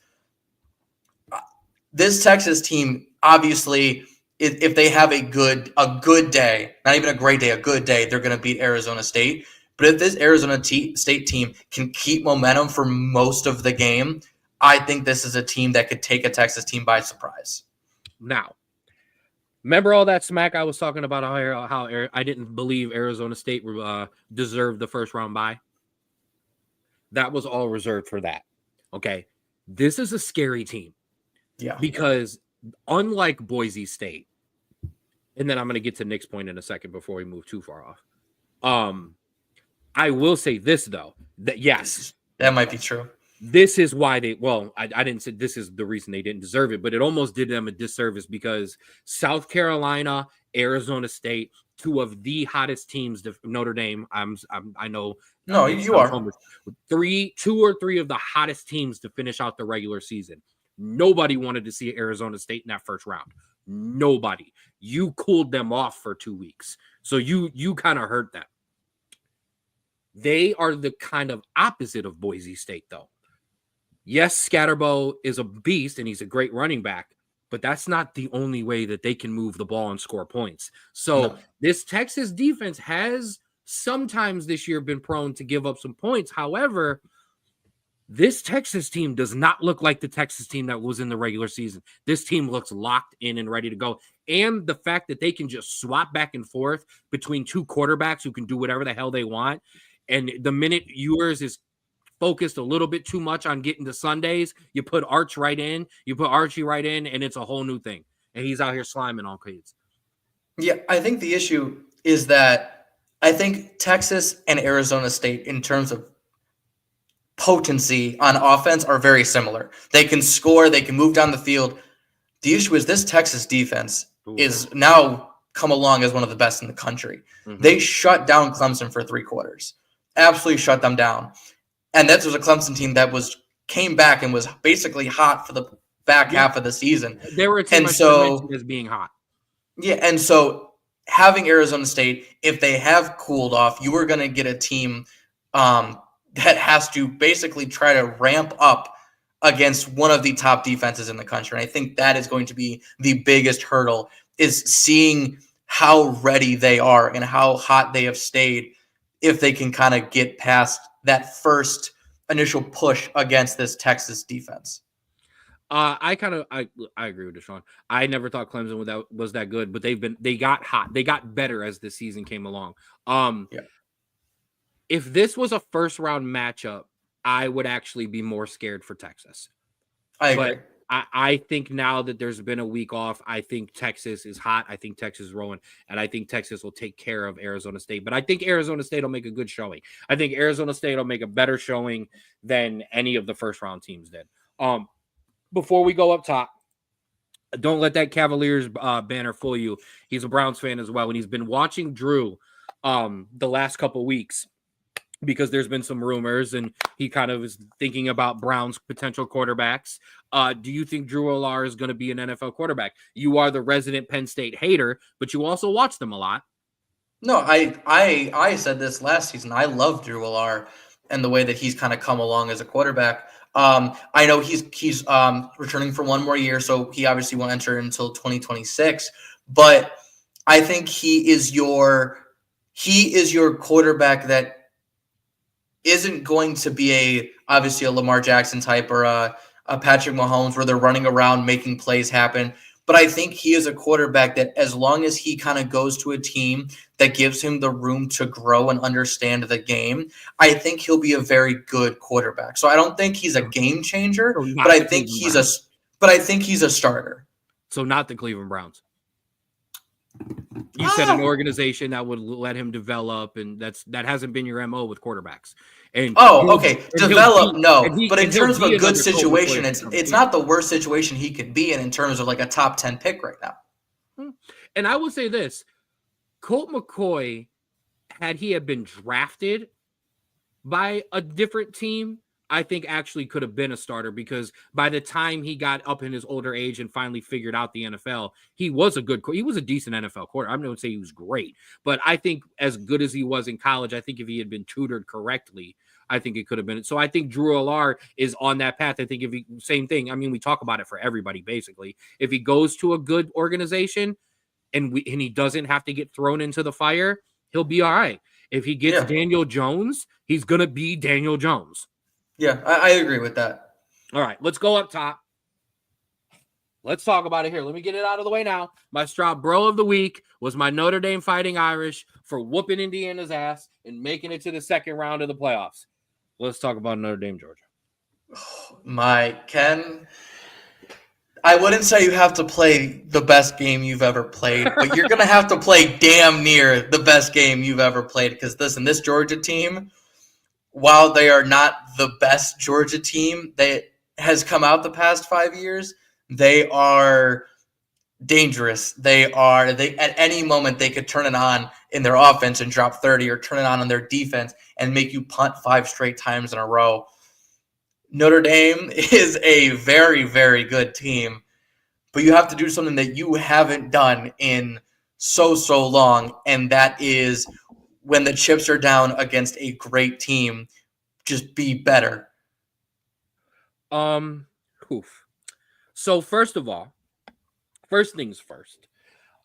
This Texas team, obviously, if they have a good day, not even a great day, a good day, they're going to beat Arizona State. But if this Arizona State team can keep momentum for most of the game, I think this is a team that could take a Texas team by surprise. Now, remember all that smack I was talking about how I didn't believe Arizona State deserved the first round bye? That was all reserved for that. Okay. This is a scary team. Yeah. Because unlike Boise State, and then I'm going to get to Nick's point in a second before we move too far off. I will say this, though, that yes, that might be true. This is why I didn't say this is the reason they didn't deserve it, but it almost did them a disservice, because South Carolina, Arizona State, two of the hottest teams, Notre Dame, I know. No, you are. Two or three of the hottest teams to finish out the regular season. Nobody wanted to see Arizona State in that first round. Nobody. You cooled them off for 2 weeks. So you kind of hurt them. They are the kind of opposite of Boise State, though. Yes, Scatterbo is a beast and he's a great running back, but that's not the only way that they can move the ball and score points. So This Texas defense has sometimes this year been prone to give up some points. However, this Texas team does not look like the Texas team that was in the regular season. This team looks locked in and ready to go. And the fact that they can just swap back and forth between two quarterbacks who can do whatever the hell they want. And the minute yours is focused a little bit too much on getting to Sundays, you put Archie right in, and it's a whole new thing. And he's out here sliming on kids. Yeah, I think the issue is that I think Texas and Arizona State, in terms of potency on offense, are very similar. They can score, they can move down the field. The issue is this Texas defense is now come along as one of the best in the country. Mm-hmm. They shut down Clemson for 3 quarters. Absolutely shut them down. And that was a Clemson team that came back and was basically hot for the back Yeah, half of the season. they were a team And I should have mentioned so, as being hot. yeah, and so having Arizona State, if they have cooled off, you are going to get a team that has to basically try to ramp up against one of the top defenses in the country. And I think that is going to be the biggest hurdle, is seeing how ready they are and how hot they have stayed, if they can kind of get past that first initial push against this Texas defense. I agree with Deshaun. I never thought Clemson was that good, but they got hot. They got better as the season came along. Yeah, If this was a first round matchup, I would actually be more scared for Texas. I But agree. I think now that there's been a week off, I think Texas is hot. I think Texas is rolling, and I think Texas will take care of Arizona State. But I think Arizona State will make a good showing. I think Arizona State will make a better showing than any of the first round teams did. Before we go up top, don't let that Cavaliers banner fool you. He's a Browns fan as well, and he's been watching Drew the last couple weeks, because there's been some rumors and he kind of is thinking about Brown's potential quarterbacks. Do you think Drew Allar is going to be an NFL quarterback? You are the resident Penn State hater, but you also watch them a lot. No, I said this last season. I love Drew Allar and the way that he's kind of come along as a quarterback. I know he's returning for one more year, so he obviously won't enter until 2026. But I think he is your quarterback that isn't going to be obviously a Lamar Jackson type or a Patrick Mahomes where they're running around making plays happen. But I think he is a quarterback that, as long as he kind of goes to a team that gives him the room to grow and understand the game, I think he'll be a very good quarterback. So I don't think he's a game changer, So but not the Cleveland Browns. I think he's a starter. So not the Cleveland Browns. You said an Ah, organization that would let him develop, and that hasn't been your MO with quarterbacks. And okay. Develop, no. But in terms of a good situation, it's not the worst situation he could be in terms of like a top 10 pick right now. And I will say this: Colt McCoy, had he been drafted by a different team, I think actually could have been a starter, because by the time he got up in his older age and finally figured out the NFL, he was a decent NFL quarterback. I'm not going to say he was great, but I think as good as he was in college, I think if he had been tutored correctly, I think it could have been. So I think Drew Allar is on that path. I think same thing. I mean, we talk about it for everybody, basically. If he goes to a good organization and he doesn't have to get thrown into the fire, he'll be all right. If he gets Daniel Jones, he's going to be Daniel Jones. Yeah, I agree with that. All right, let's go up top. Let's talk about it here. Let me get it out of the way now. My Straub Bro of the Week was my Notre Dame Fighting Irish for whooping Indiana's ass and making it to the second round of the playoffs. Let's talk about Notre Dame, Georgia. My Ken, I wouldn't say you have to play the best game you've ever played, but you're going to have to play damn near the best game you've ever played, because this Georgia team, while they are not the best Georgia team that has come out the past 5 years, they are dangerous. They at any moment they could turn it on in their offense and drop 30, or turn it on in their defense and make you punt 5 straight times in a row. Notre Dame is a very, very good team, but you have to do something that you haven't done in so long, and that is, when the chips are down against a great team, just be better. So first things first,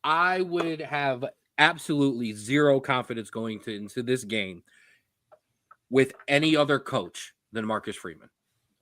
I would have absolutely zero confidence going into this game with any other coach than Marcus Freeman.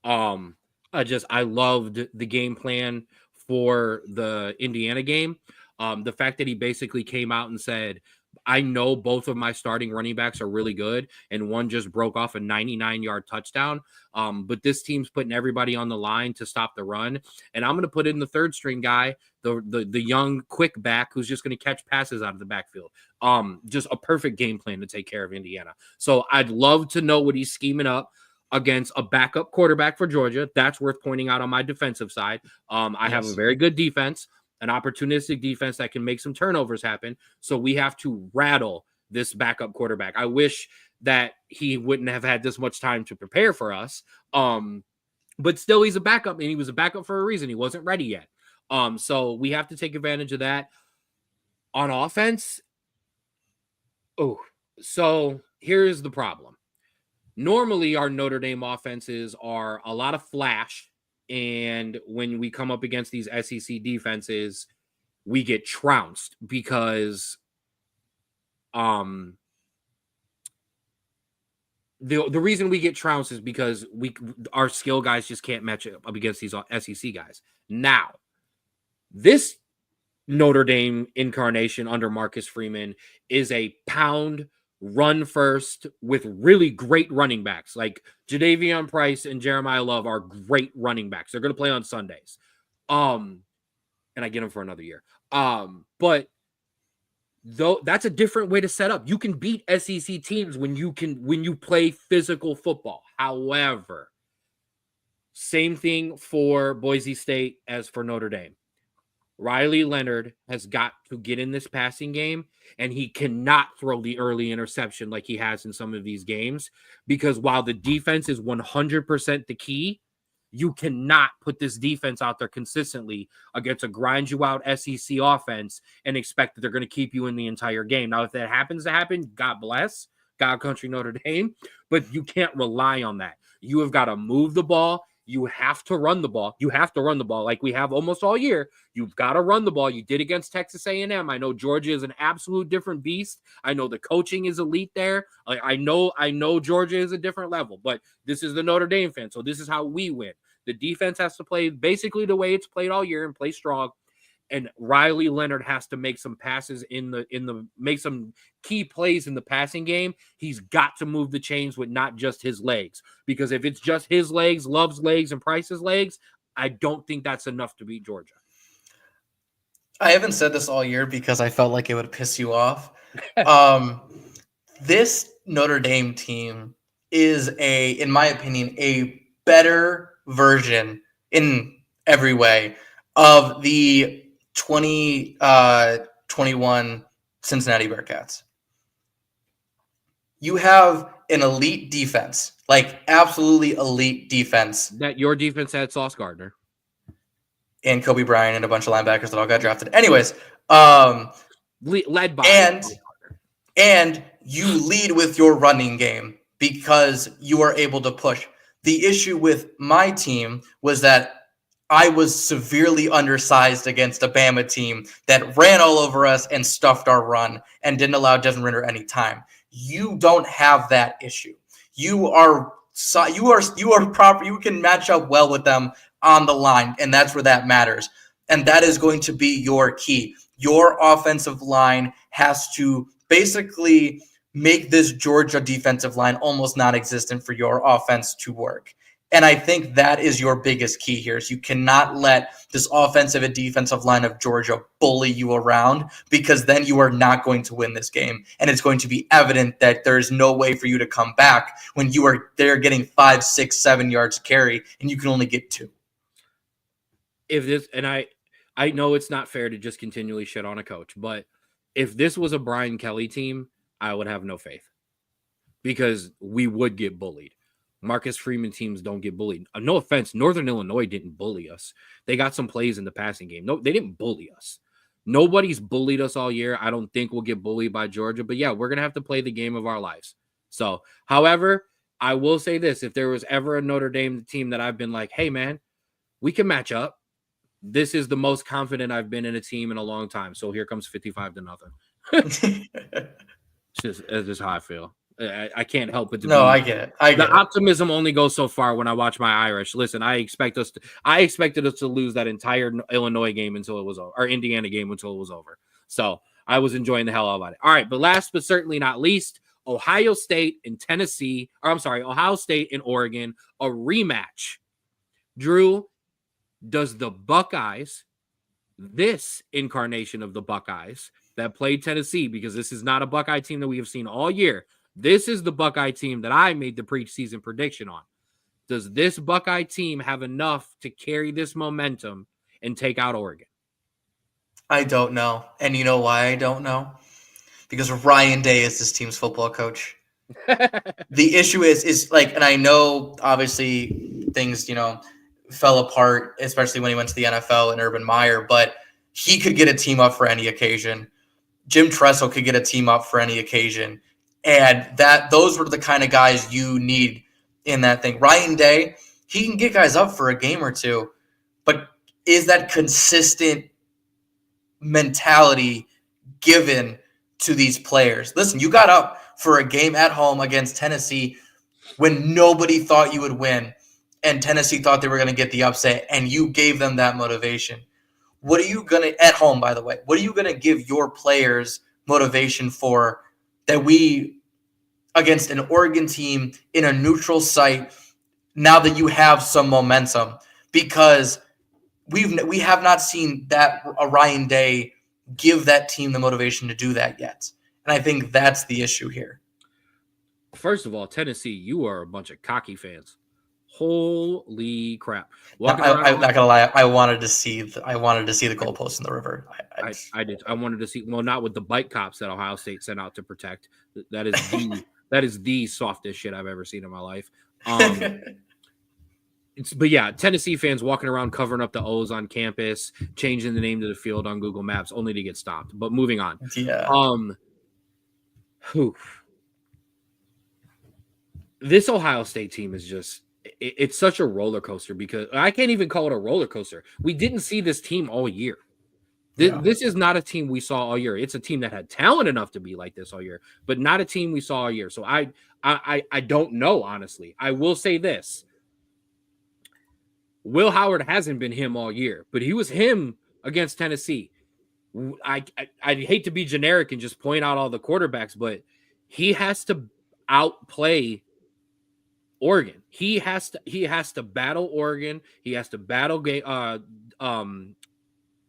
I loved the game plan for the Indiana game. The fact that he basically came out and said, I know both of my starting running backs are really good, and one just broke off a 99-yard touchdown. But this team's putting everybody on the line to stop the run, and I'm going to put in the third string guy, the young quick back who's just going to catch passes out of the backfield. Just a perfect game plan to take care of Indiana. So I'd love to know what he's scheming up against a backup quarterback for Georgia. That's worth pointing out on my defensive side. I have a very good defense, an opportunistic defense that can make some turnovers happen. So we have to rattle this backup quarterback. I wish that he wouldn't have had this much time to prepare for us. but still he's a backup, and he was a backup for a reason. He wasn't ready yet. So we have to take advantage of that. On offense, oh, so here's the problem. Normally, our Notre Dame offenses are a lot of flash, and when we come up against these SEC defenses, we get trounced because the reason we get trounced is because our skill guys just can't match up against these SEC guys. Now, this Notre Dame incarnation under Marcus Freeman is a pound run first with really great running backs. Like Jadeveon Price and Jeremiah Love are great running backs. They're going to play on Sundays. And I get them for another year. But though that's a different way to set up. You can beat SEC teams when you play physical football. However, same thing for Boise State as for Notre Dame. Riley Leonard has got to get in this passing game, and he cannot throw the early interception like he has in some of these games, because while the defense is 100% the key, you cannot put this defense out there consistently against a grind you out SEC offense and expect that they're going to keep you in the entire game. Now, if that happens to happen, God bless, God country Notre Dame, but you can't rely on that. You have got to move the ball. You have to run the ball. You have to run the ball like we have almost all year. You've got to run the ball. You did against Texas A&M. I know Georgia is an absolute different beast. I know the coaching is elite there. I know Georgia is a different level, but this is the Notre Dame fan, so this is how we win. The defense has to play basically the way it's played all year and play strong. And Riley Leonard has to make some passes make some key plays in the passing game. He's got to move the chains with not just his legs, because if it's just his legs, Love's legs, and Price's legs, I don't think that's enough to beat Georgia. I haven't said this all year because I felt like it would piss you off. This Notre Dame team is in my opinion, a better version in every way of the 2021 Cincinnati Bearcats. You have an elite defense, like absolutely elite defense. That your defense had Sauce Gardner and Kobe Bryant and a bunch of linebackers that all got drafted. Anyways, led by and you lead with your running game because you are able to push. The issue with my team was that I was severely undersized against a Bama team that ran all over us and stuffed our run and didn't allow Desmond Ridder any time. You don't have that issue. You are proper. You can match up well with them on the line, and that's where that matters. And that is going to be your key. Your offensive line has to basically make this Georgia defensive line almost non-existent for your offense to work. And I think that is your biggest key here. Is you cannot let this offensive and defensive line of Georgia bully you around, because then you are not going to win this game. And it's going to be evident that there's no way for you to come back when you are there getting 5, 6, 7 yards carry and you can only get 2. I know it's not fair to just continually shit on a coach, but if this was a Brian Kelly team, I would have no faith, because we would get bullied. Marcus Freeman teams don't get bullied. No offense, Northern Illinois didn't bully us. They got some plays in the passing game. No, they didn't bully us. Nobody's bullied us all year. I don't think we'll get bullied by Georgia, but yeah, we're going to have to play the game of our lives. So, however, I will say this. If there was ever a Notre Dame team that I've been like, hey, man, we can match up, this is the most confident I've been in a team in a long time. So here comes 55-0. It's just how I feel. I can't help it. I get it. The optimism only goes so far when I watch my Irish. Listen, I expected us to lose that entire Illinois game until it was over, or Indiana game until it was over. So I was enjoying the hell out of it. All right, but last but certainly not least, Ohio State and Ohio State and Oregon, a rematch. Drew, does the Buckeyes, this incarnation of the Buckeyes that played Tennessee, because this is not a Buckeye team that we have seen all year. This is the Buckeye team that I made the preseason prediction on. Does this Buckeye team have enough to carry this momentum and take out Oregon? I don't know. And you know why I don't know? Because Ryan Day is this team's football coach. The issue is like, and I know obviously things, fell apart, especially when he went to the NFL and Urban Meyer, but he could get a team up for any occasion. Jim Tressel could get a team up for any occasion. And those were the kind of guys you need in that thing. Ryan Day, he can get guys up for a game or two, but is that consistent mentality given to these players? Listen, you got up for a game at home against Tennessee when nobody thought you would win, and Tennessee thought they were going to get the upset, and you gave them that motivation. What are you going to, at home, by the way, what are you going to give your players motivation for that we, against an Oregon team in a neutral site, now that you have some momentum? Because we have not seen that Ryan Day give that team the motivation to do that yet. And I think that's the issue here. First of all, Tennessee, you are a bunch of cocky fans. Holy crap! I'm not gonna lie. I wanted to see the goalpost in the river. I did. I wanted to see. Well, not with the bike cops that Ohio State sent out to protect. That is the softest shit I've ever seen in my life. But yeah, Tennessee fans walking around covering up the O's on campus, changing the name to the field on Google Maps, only to get stopped. But moving on. Yeah. This Ohio State team is just. It's such a roller coaster because I can't even call it a roller coaster. We didn't see this team all year. This is not a team we saw all year. It's a team that had talent enough to be like this all year, but not a team we saw all year. So I don't know, honestly. I will say this. Will Howard hasn't been him all year, but he was him against Tennessee. I hate to be generic and just point out all the quarterbacks, but he has to outplay Oregon. He has to battle Oregon. He has to battle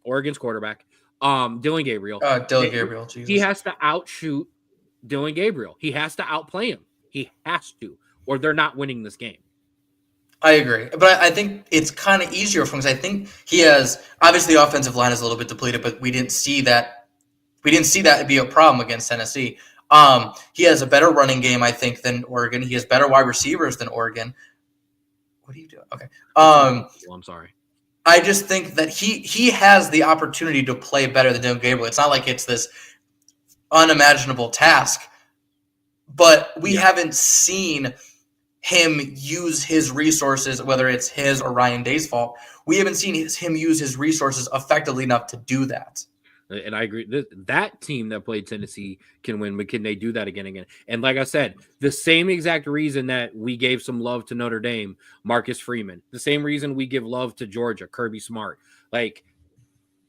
Oregon's quarterback, Dylan Gabriel. Jesus. He has to outshoot Dylan Gabriel. He has to outplay him. He has to, or they're not winning this game. I agree, but I think it's kind of easier for him because I think he has, obviously the offensive line is a little bit depleted, but we didn't see that be a problem against Tennessee. He has a better running game, I think, than Oregon. He has better wide receivers than Oregon. What are you doing? Okay. I'm sorry. I just think that he has the opportunity to play better than Dylan Gabriel. It's not like it's this unimaginable task, but we haven't seen him use his resources, whether it's his or Ryan Day's fault. We haven't seen him use his resources effectively enough to do that. And I agree. That team that played Tennessee can win, but can they do that again? And like I said, the same exact reason that we gave some love to Notre Dame, Marcus Freeman, the same reason we give love to Georgia, Kirby Smart, like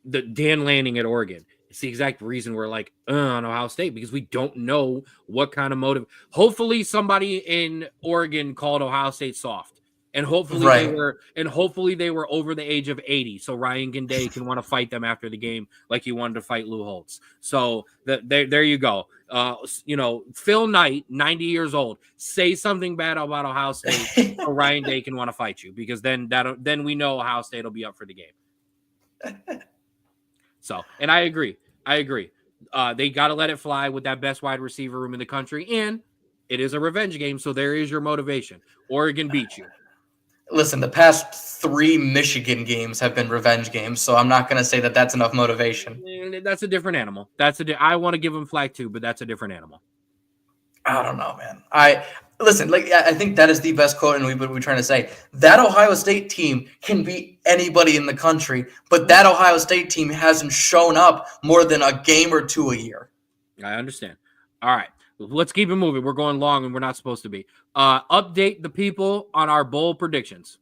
the Dan Lanning at Oregon. It's the exact reason we're like on Ohio State, because we don't know what kind of motive. Hopefully somebody in Oregon called Ohio State soft. And hopefully they were over the age of 80, so Ryan Day can want to fight them after the game like he wanted to fight Lou Holtz. So there you go. Phil Knight, 90 years old, say something bad about Ohio State, so Ryan Day can want to fight you, because then we know Ohio State will be up for the game. So, and I agree. They got to let it fly with that best wide receiver room in the country, and it is a revenge game, so there is your motivation. Oregon beat you. Listen, the past 3 Michigan games have been revenge games, so I'm not going to say that that's enough motivation. That's a different animal. I want to give them flag too, but that's a different animal. I don't know, man. I think that is the best quote, and we're trying to say that Ohio State team can beat anybody in the country, but that Ohio State team hasn't shown up more than a game or 2 a year. I understand. All right. Let's keep it moving. We're going long and we're not supposed to be. Update the people on our bowl predictions.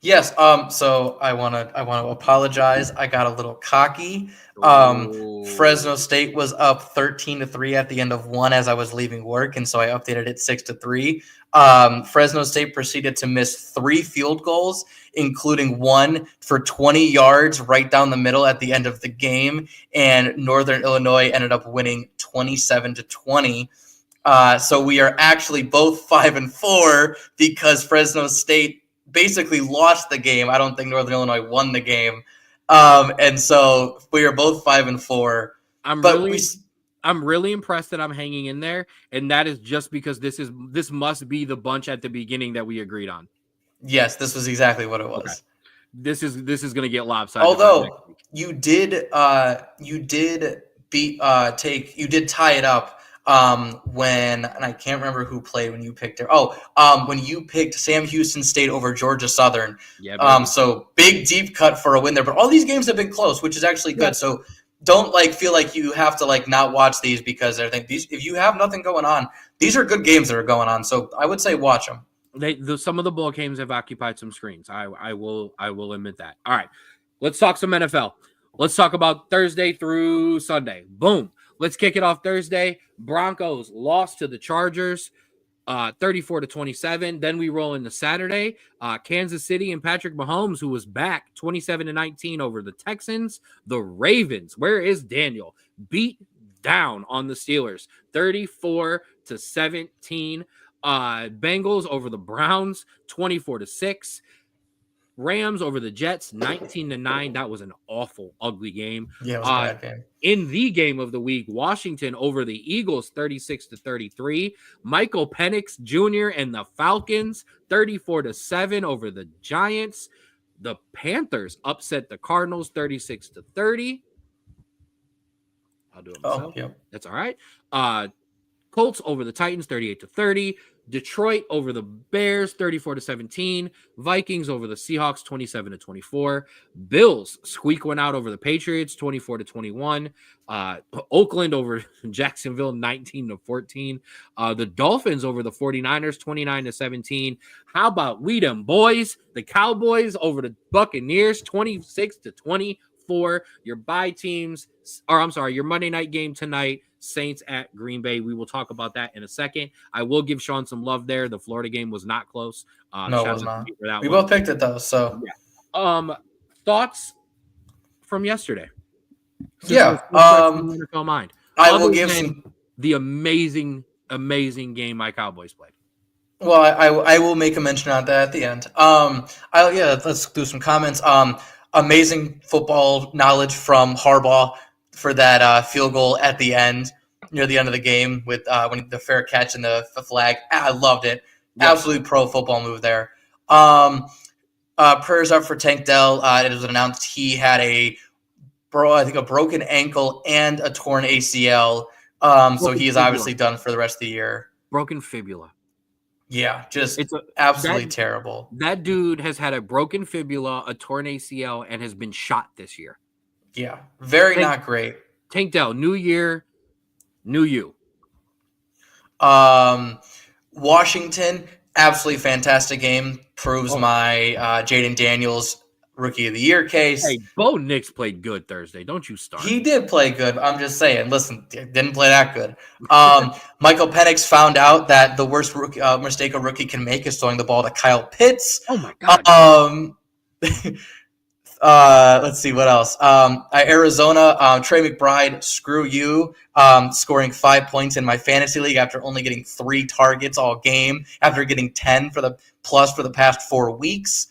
Yes. So I want to apologize. I got a little cocky. Fresno State was up 13-3 at the end of 1 as I was leaving work, and so I updated it 6-3. Fresno State proceeded to miss 3 field goals, including 1 for 20 yards right down the middle at the end of the game, and Northern Illinois ended up winning 27-20. So we are actually both 5-4 because Fresno State basically lost the game. I don't think Northern Illinois won the game. And so we are both 5-4. I'm I'm really impressed that I'm hanging in there, and that is just because this must be the bunch at the beginning that we agreed on. Yes, this was exactly what it Okay. was. This is going to get lopsided by next Although week. you did beat you did tie it up when, and I can't remember who played when you picked it. When you picked Sam Houston State over Georgia Southern. Yeah, baby. So big deep cut for a win there. But all these games have been close, which is actually good. Yeah. So don't feel like you have to not watch these because I think these, if you have nothing going on, these are good games that are going on. So I would say watch them. Some of the bowl games have occupied some screens. I will admit that. All right, let's talk some NFL. Let's talk about Thursday through Sunday. Boom. Let's kick it off Thursday. Broncos lost to the Chargers, 34-27. Then we roll into Saturday. Kansas City and Patrick Mahomes, who was back, 27-19 over the Texans. The Ravens, where is Daniel? Beat down on the Steelers, 34-17. Bengals over the Browns, 24-6. Rams over the Jets, 19-9. That was an awful, ugly game. Yeah, it was a bad game. In the game of the week, Washington over the Eagles, 36-33. Michael Penix Jr. and the Falcons, 34-7 over the Giants. The Panthers upset the Cardinals, 36-30. I'll do it myself. Yep. That's all right. Colts over the Titans, 38-30. Detroit over the Bears, 34-17. Vikings over the Seahawks, 27-24. Bills squeak one out over the Patriots, 24-21. Oakland over Jacksonville, 19-14. The Dolphins over the 49ers, 29-17. How about we them boys? The Cowboys over the Buccaneers, 26-24. Your bye teams, your Monday night game tonight, Saints at Green Bay. We will talk about that in a second. I will give Sean some love there. The Florida game was not close. No, it was not. We both picked it though. So yeah. Thoughts from yesterday? NFL mind. I will give some the amazing game my Cowboys played. Well, I will make a mention on that at the end. Let's do some comments. Amazing football knowledge from Harbaugh for that field goal at the end, near the end of the game with when the fair catch and the flag. I loved it. Yep. Absolutely pro football move there. Prayers up for Tank Dell. It was announced he had a broken ankle and a torn ACL. So he is obviously done for the rest of the year. Broken fibula. Yeah, it's absolutely terrible. That dude has had a broken fibula, a torn ACL, and has been shot this year. Yeah, not great. Tank Dell, new year, new you. Washington, absolutely fantastic game. Proves my Jaden Daniels Rookie of the Year case. Hey, Bo Nix played good Thursday. Don't you start. He did play good. I'm just saying. Listen, didn't play that good. Michael Penix found out that the worst mistake a rookie can make is throwing the ball to Kyle Pitts. Oh my God. Let's see what else. Arizona, Trey McBride, screw you. Scoring 5 points in my fantasy league after only getting 3 targets all game, after getting 10 for the past 4 weeks.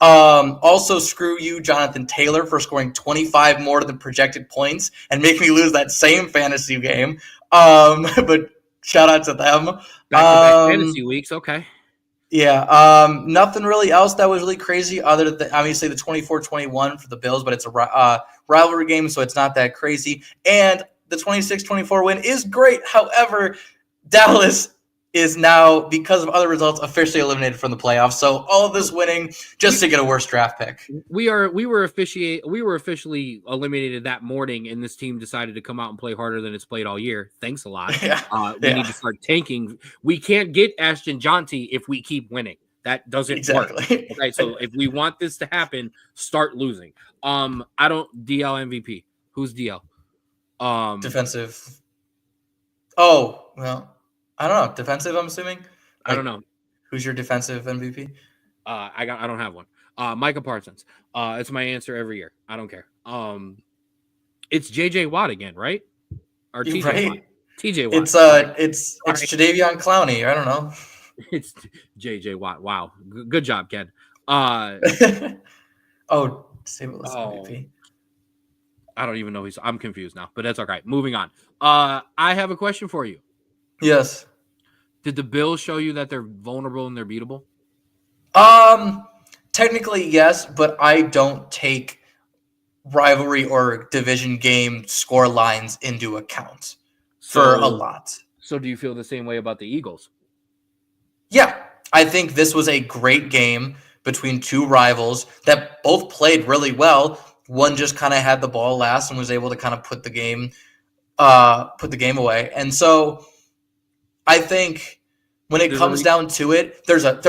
Also, screw you, Jonathan Taylor, for scoring 25 more than projected points and make me lose that same fantasy game. But shout out to them. Back-to-back fantasy weeks, okay. Yeah, nothing really else that was really crazy other than obviously the 24-21 for the Bills, but it's a rivalry game, so it's not that crazy. And the 26-24 win is great. However, Dallas is now, because of other results, officially eliminated from the playoffs. So all of this winning just to get a worse draft pick. We were officially eliminated that morning, and this team decided to come out and play harder than it's played all year. Thanks a lot. We need to start tanking. We can't get Ashton Jonty if we keep winning. That doesn't work. Okay, so if we want this to happen, start losing. I don't DL MVP. Who's DL? Defensive. Oh, well. I don't know. Defensive, I'm assuming? I don't know. Who's your defensive MVP? I don't have one. Micah Parsons. It's my answer every year. I don't care. It's JJ Watt again, right? Or TJ Watt. TJ Watt. It's Jadeveon Clowney. I don't know. It's JJ Watt. Wow. Good job, Ken. Say what was MVP. I don't even know I'm confused now, but that's all right. Moving on. I have a question for you. Yes. Did the Bills show you that they're vulnerable and they're beatable? Um, Technically yes, but I don't take rivalry or division game score lines into account for a So, lot. so do you feel the same way about the Eagles? Yeah, I think this was a great game between two rivals that both played really well. One just kind of had the ball last and was able to kind of put the game away. And so I think when it There's a comes down to it, there's a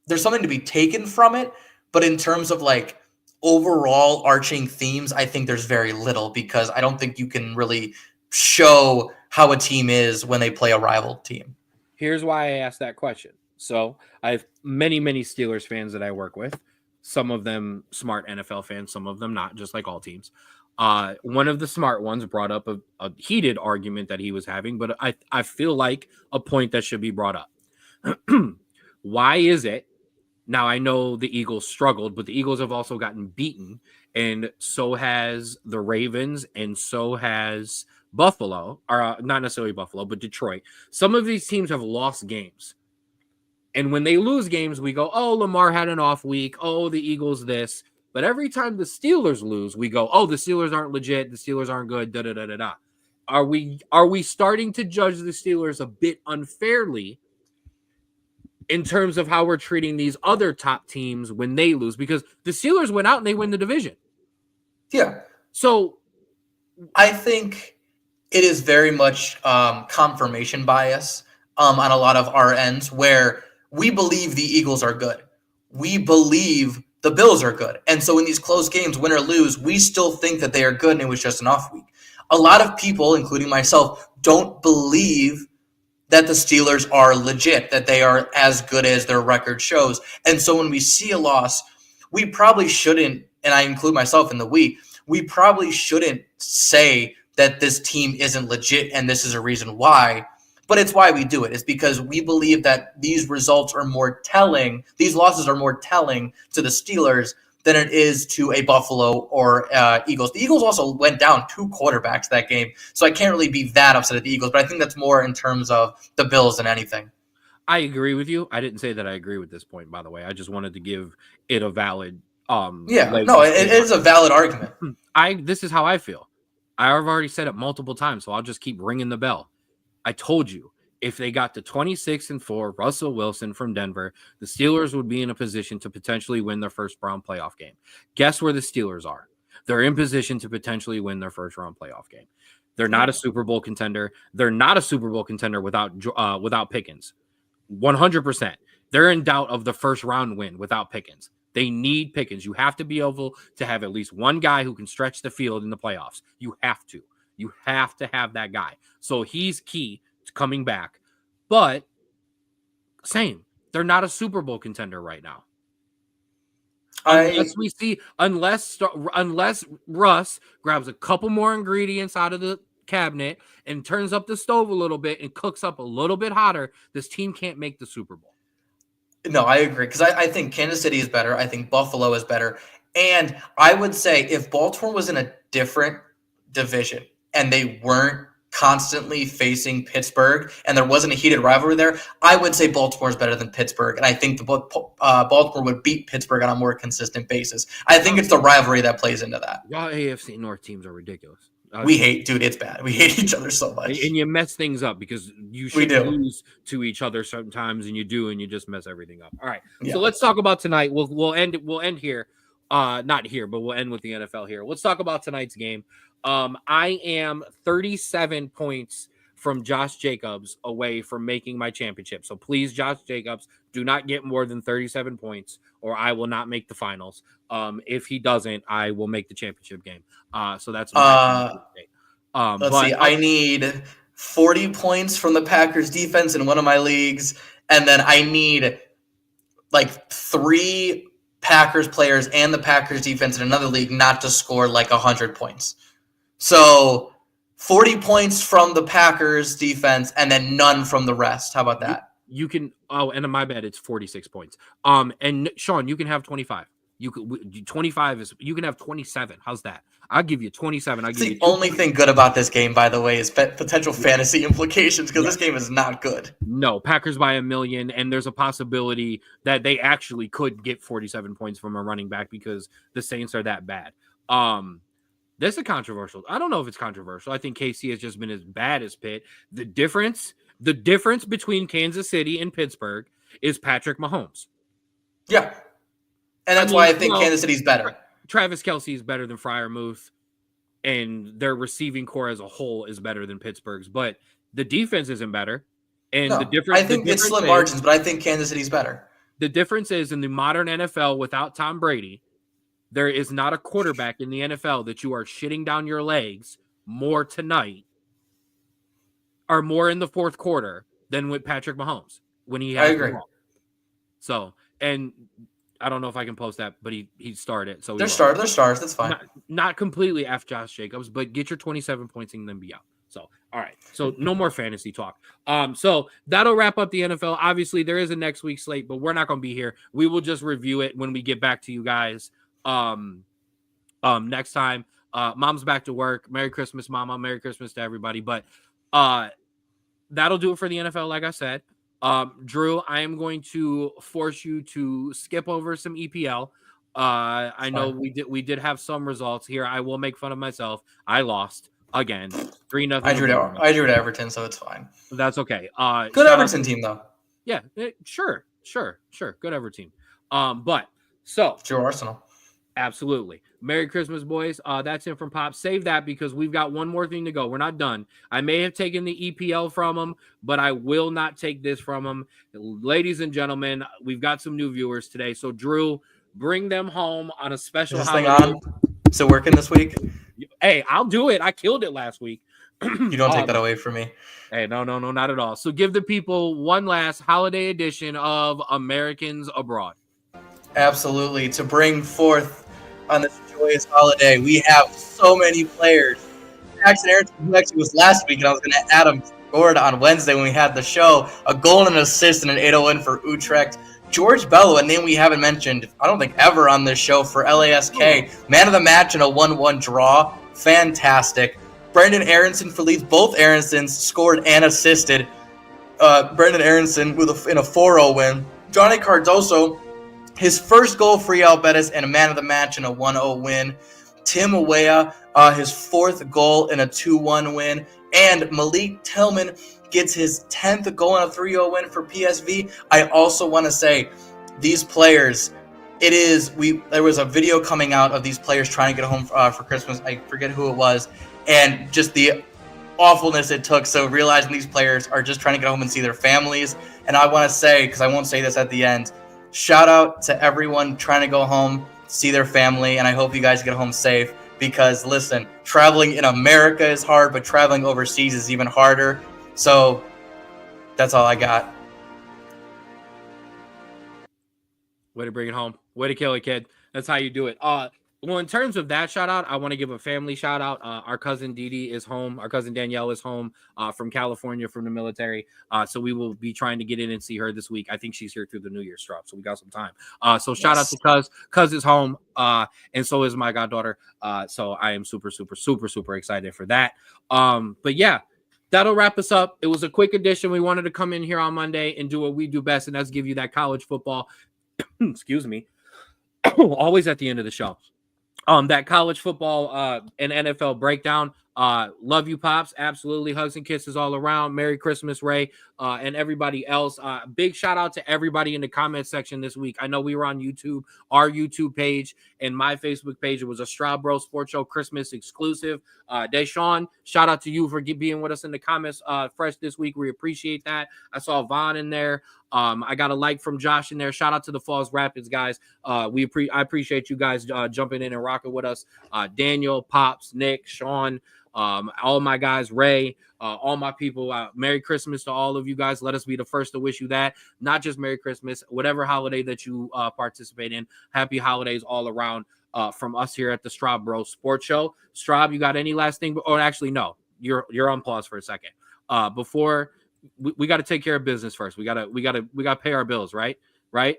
there's something to be taken from it, but in terms of like overall arching themes, I think there's very little because I don't think you can really show how a team is when they play a rival team. Here's why I asked that question. So I have many, many Steelers fans that I work with. Some of them smart NFL fans, some of them not, just like all teams. One of the smart ones brought up a heated argument that he was having, but I feel like a point that should be brought up. Why is it? Now I know the Eagles struggled, but the Eagles have also gotten beaten, and so has the Ravens, and so has Buffalo, or not necessarily Buffalo, but Detroit. Some of these teams have lost games. And when they lose games, we go, oh, Lamar had an off week. Oh, the Eagles this. But every time the Steelers lose, we go, oh, the Steelers aren't legit. The Steelers aren't good. Da da da da da. Are we starting to judge the Steelers a bit unfairly in terms of how we're treating these other top teams when they lose? Because the Steelers went out and they win the division. Yeah. So I think it is very much confirmation bias on a lot of our ends where we believe the Eagles are good. We believe the Bills are good. And so in these close games, win or lose, we still think that they are good and it was just an off week. A lot of people, including myself, don't believe that the Steelers are legit, that they are as good as their record shows. And so when we see a loss, we probably shouldn't, and I include myself in the we probably shouldn't say that this team isn't legit and this is a reason why. But it's why we do it. It's because we believe that these results are more telling, these losses are more telling to the Steelers than it is to a Buffalo or Eagles. The Eagles also went down two quarterbacks that game, so I can't really be that upset at the Eagles, but I think that's more in terms of the Bills than anything. I agree with you. I didn't say that I agree with this point, by the way. I just wanted to give it a valid Yeah, leg no, to it stand on. is a valid argument. This is how I feel. I've already said it multiple times, so I'll just keep ringing the bell. I told you, if they got to 26-4, Russell Wilson from Denver, the Steelers would be in a position to potentially win their first round playoff game. Guess where the Steelers are? They're in position to potentially win their first round playoff game. They're not a Super Bowl contender. They're not a Super Bowl contender without Pickens. 100%. They're in doubt of the first round win without Pickens. They need Pickens. You have to be able to have at least one guy who can stretch the field in the playoffs. You have to. You have to have that guy. So he's key to coming back. But same, they're not a Super Bowl contender right now. Unless Russ grabs a couple more ingredients out of the cabinet and turns up the stove a little bit and cooks up a little bit hotter, this team can't make the Super Bowl. No, I agree because I think Kansas City is better. I think Buffalo is better. And I would say if Baltimore was in a different division and they weren't constantly facing Pittsburgh and there wasn't a heated rivalry there, I would say Baltimore is better than Pittsburgh. And I think Baltimore would beat Pittsburgh on a more consistent basis. I think it's the rivalry that plays into that. Y'all AFC North teams are ridiculous. We hate, dude, it's bad. We hate each other so much. And you mess things up because you should lose to each other sometimes, and you do, and you just mess everything up. All right. Yeah. So let's talk about tonight. We'll end here. Not here, but we'll end with the NFL here. Let's talk about tonight's game. I am 37 points from Josh Jacobs away from making my championship. So please, Josh Jacobs, do not get more than 37 points or I will not make the finals. If he doesn't, I will make the championship game. So that's my let's see. I need 40 points from the Packers defense in one of my leagues. And then I need like 3 Packers players and the Packers defense in another league not to score like 100 points. So 40 points from the Packers defense and then none from the rest. How about that? You can, and my bad, it's 46 points. And Sean, you can have 25. You could 25 is you can have 27. How's that? I'll give you 27. I'll It's give the you only thing good about this game, by the way, is potential fantasy implications because this game is not good. No, Packers by 1,000,000, and there's a possibility that they actually could get 47 points from a running back because the Saints are that bad. This is controversial. I don't know if it's controversial. I think KC has just been as bad as Pitt. The difference between Kansas City and Pittsburgh is Patrick Mahomes. Yeah. And that's why I think Kansas City's better. Travis Kelce is better than Freiermuth, and their receiving core as a whole is better than Pittsburgh's, but the defense isn't better. And no, the difference, I think it's slim margins, but I think Kansas City's better. The difference is in the modern NFL without Tom Brady, there is not a quarterback in the NFL that you are shitting down your legs more tonight or more in the fourth quarter than with Patrick Mahomes when he has the ball. So, and I don't know if I can post that, but he started. So they're stars. That's fine. Not completely F Josh Jacobs, but get your 27 points and then be out. So, all right. So no more fantasy talk. So that'll wrap up the NFL. Obviously, there is a next week slate, but we're not going to be here. We will just review it when we get back to you guys. Next time. Mom's back to work. Merry Christmas, Mama. Merry Christmas to everybody. But that'll do it for the NFL, like I said. Drew, I am going to force you to skip over some EPL. I know we did have some results here. I will make fun of myself. I lost again, 3-0. I drew to Everton, so it's fine. That's okay. Good Everton team though. Yeah, sure. Good Everton team. But so Drew Arsenal. Absolutely. Merry Christmas, boys. That's it from Pop. Save that because we've got one more thing to go. We're not done. I may have taken the EPL from them, but I will not take this from them. Ladies and gentlemen, we've got some new viewers today. So, Drew, bring them home on a special holiday. Is this thing on? So working this week? Hey, I'll do it. I killed it last week. You don't take that away from me. Hey, no, not at all. So give the people one last holiday edition of Americans Abroad. Absolutely. To bring forth on this joyous holiday, we have so many players. Jackson Aronson, who actually was last week, and I was going to add him, scored on Wednesday when we had the show. A goal and an assist and an 8-0 win for Utrecht. George Bello, a name we haven't mentioned, I don't think ever on this show, for LASK. Man of the match and a 1-1 draw. Fantastic. Brendan Aronson for Leeds. Both Aronsons scored and assisted. Brendan Aronson in a 4-0 win. Johnny Cardoso, his first goal for Real Betis and a man of the match in a 1-0 win. Tim Weah, his fourth goal in a 2-1 win. And Malik Tillman gets his 10th goal in a 3-0 win for PSV. I also want to say these players, there was a video coming out of these players trying to get home for Christmas. I forget who it was. And just the awfulness it took. So realizing these players are just trying to get home and see their families. And I want to say, because I won't say this at the end, shout out to everyone trying to go home, see their family, and I hope you guys get home safe because, listen, traveling in America is hard, but traveling overseas is even harder. So that's all I got. Way to bring it home. Way to kill it, kid. That's how you do it. Well, in terms of that shout out, I want to give a family shout out. Our cousin Didi is home. Our cousin Danielle is home from California from the military. So we will be trying to get in and see her this week. I think she's here through the New Year's Straub, so we got some time. So shout out to Cuz. Cuz is home, and so is my goddaughter. So I am super excited for that. But yeah, that'll wrap us up. It was a quick edition. We wanted to come in here on Monday and do what we do best, and that's give you that college football. Excuse me. Always at the end of the show. That college football and NFL breakdown. Love you, Pops. Absolutely. Hugs and kisses all around. Merry Christmas, Ray, and everybody else. Big shout out to everybody in the comment section this week. I know we were on YouTube, our YouTube page, and my Facebook page. It was a Straub Bro Sports Show Christmas exclusive. Deshaun, shout out to you for being with us in the comments fresh this week. We appreciate that. I saw Vaughn in there. I got a like from Josh in there. Shout out to the Falls Rapids guys. I appreciate you guys jumping in and rocking with us. Daniel, Pops, Nick, Sean, all my guys, Ray, all my people. Merry Christmas to all of you guys. Let us be the first to wish you that. Not just Merry Christmas, whatever holiday that you participate in. Happy holidays all around from us here at the Straub Bro Sports Show. Straub, you got any last thing? Or actually, no. You're on pause for a second. Before we got to take care of business first. We got to pay our bills, right? right?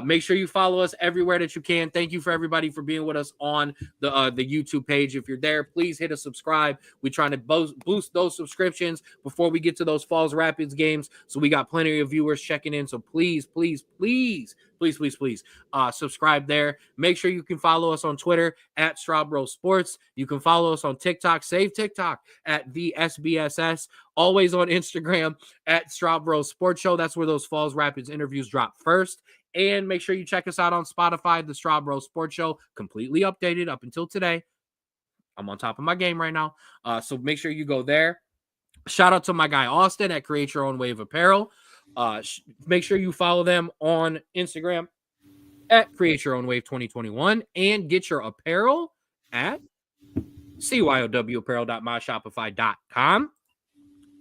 Make sure you follow us everywhere that you can. Thank you for everybody for being with us on the YouTube page. If you're there, please hit a subscribe. We're trying to boost those subscriptions before we get to those Falls Rapids games. So we got plenty of viewers checking in. So please, subscribe there. Make sure you can follow us on Twitter at Straub Sports. You can follow us on TikTok. Save TikTok at the SBSS. Always on Instagram at Straub Sports Show. That's where those Falls Rapids interviews drop first. And make sure you check us out on Spotify, the Straub Sports Show, completely updated up until today. I'm on top of my game right now. So make sure you go there. Shout out to my guy Austin at Create Your Own Wave Apparel. Make sure you follow them on Instagram at Create Your Own Wave 2021 and get your apparel at cyowapparel.myshopify.com.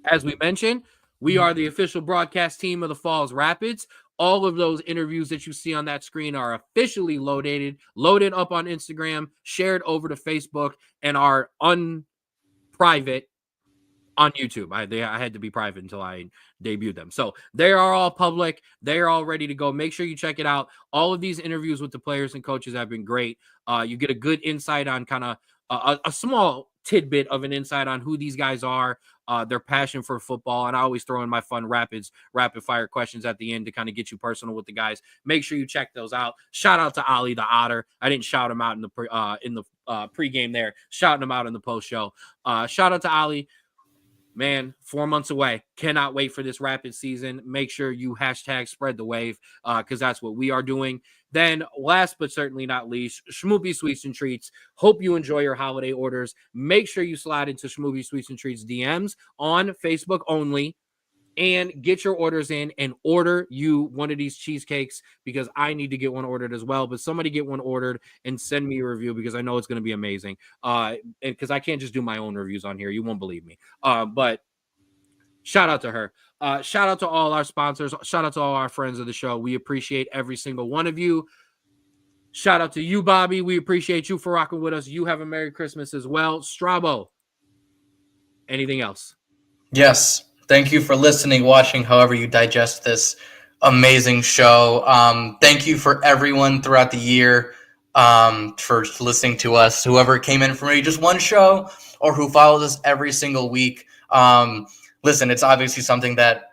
As we mentioned, we are the official broadcast team of the Falls Rapids. All of those interviews that you see on that screen are officially loaded up on Instagram, shared over to Facebook, and are unprivate on YouTube. I had to be private until I debuted them. So they are all public. They are all ready to go. Make sure you check it out. All of these interviews with the players and coaches have been great. You get a good insight on kind of a small tidbit of an insight on who these guys are, their passion for football. And I always throw in my fun rapid fire questions at the end to kind of get you personal with the guys. Make sure you check those out. Shout out to Ali the Otter. I didn't shout him out in the pregame there, shouting him out in the post show. Shout out to Ali. Man, 4 months away. Cannot wait for this Rapid season. Make sure you hashtag spread the wave because that's what we are doing. Then last but certainly not least, Schmoopy Sweets and Treats. Hope you enjoy your holiday orders. Make sure you slide into Schmoopy Sweets and Treats DMs on Facebook only and get your orders in and order you one of these cheesecakes because I need to get one ordered as well. But somebody get one ordered and send me a review because I know it's going to be amazing. And because I can't just do my own reviews on here. You won't believe me. But shout out to her. Shout out to all our sponsors. Shout out to all our friends of the show. We appreciate every single one of you. Shout out to you, Bobby. We appreciate you for rocking with us. You have a Merry Christmas as well. Strabo, anything else? Yes. Thank you for listening, watching, however you digest this amazing show. Thank you for everyone throughout the year for listening to us, whoever came in for maybe just one show or who follows us every single week. Listen, it's obviously something that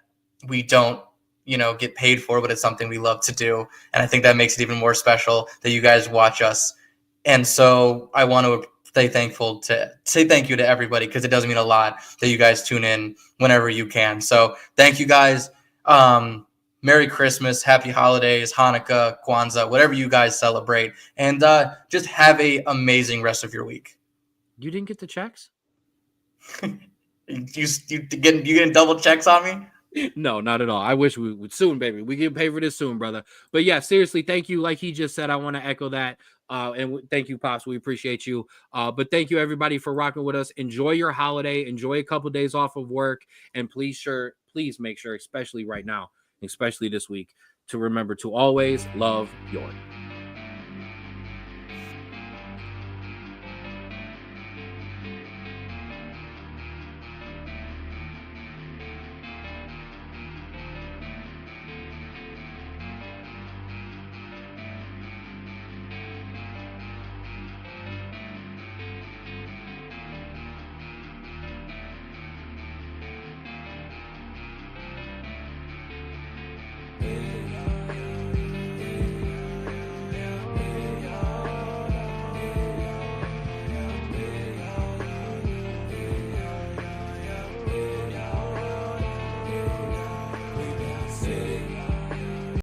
we don't, get paid for, but it's something we love to do. And I think that makes it even more special that you guys watch us. And so I want to say thank you to everybody because it does mean a lot that you guys tune in whenever you can. So thank you guys. Merry Christmas, Happy Holidays, Hanukkah, Kwanzaa, whatever you guys celebrate, and just have a amazing rest of your week. You didn't get the checks? you getting double checks on me? No, not at all. I wish we would soon, baby. We can pay for this soon, brother. But yeah, seriously, thank you. Like he just said, I want to echo that. And thank you, Pops. We appreciate you. But thank you, everybody, for rocking with us. Enjoy your holiday. Enjoy a couple days off of work. And please make sure, especially right now, especially this week, to remember to always love your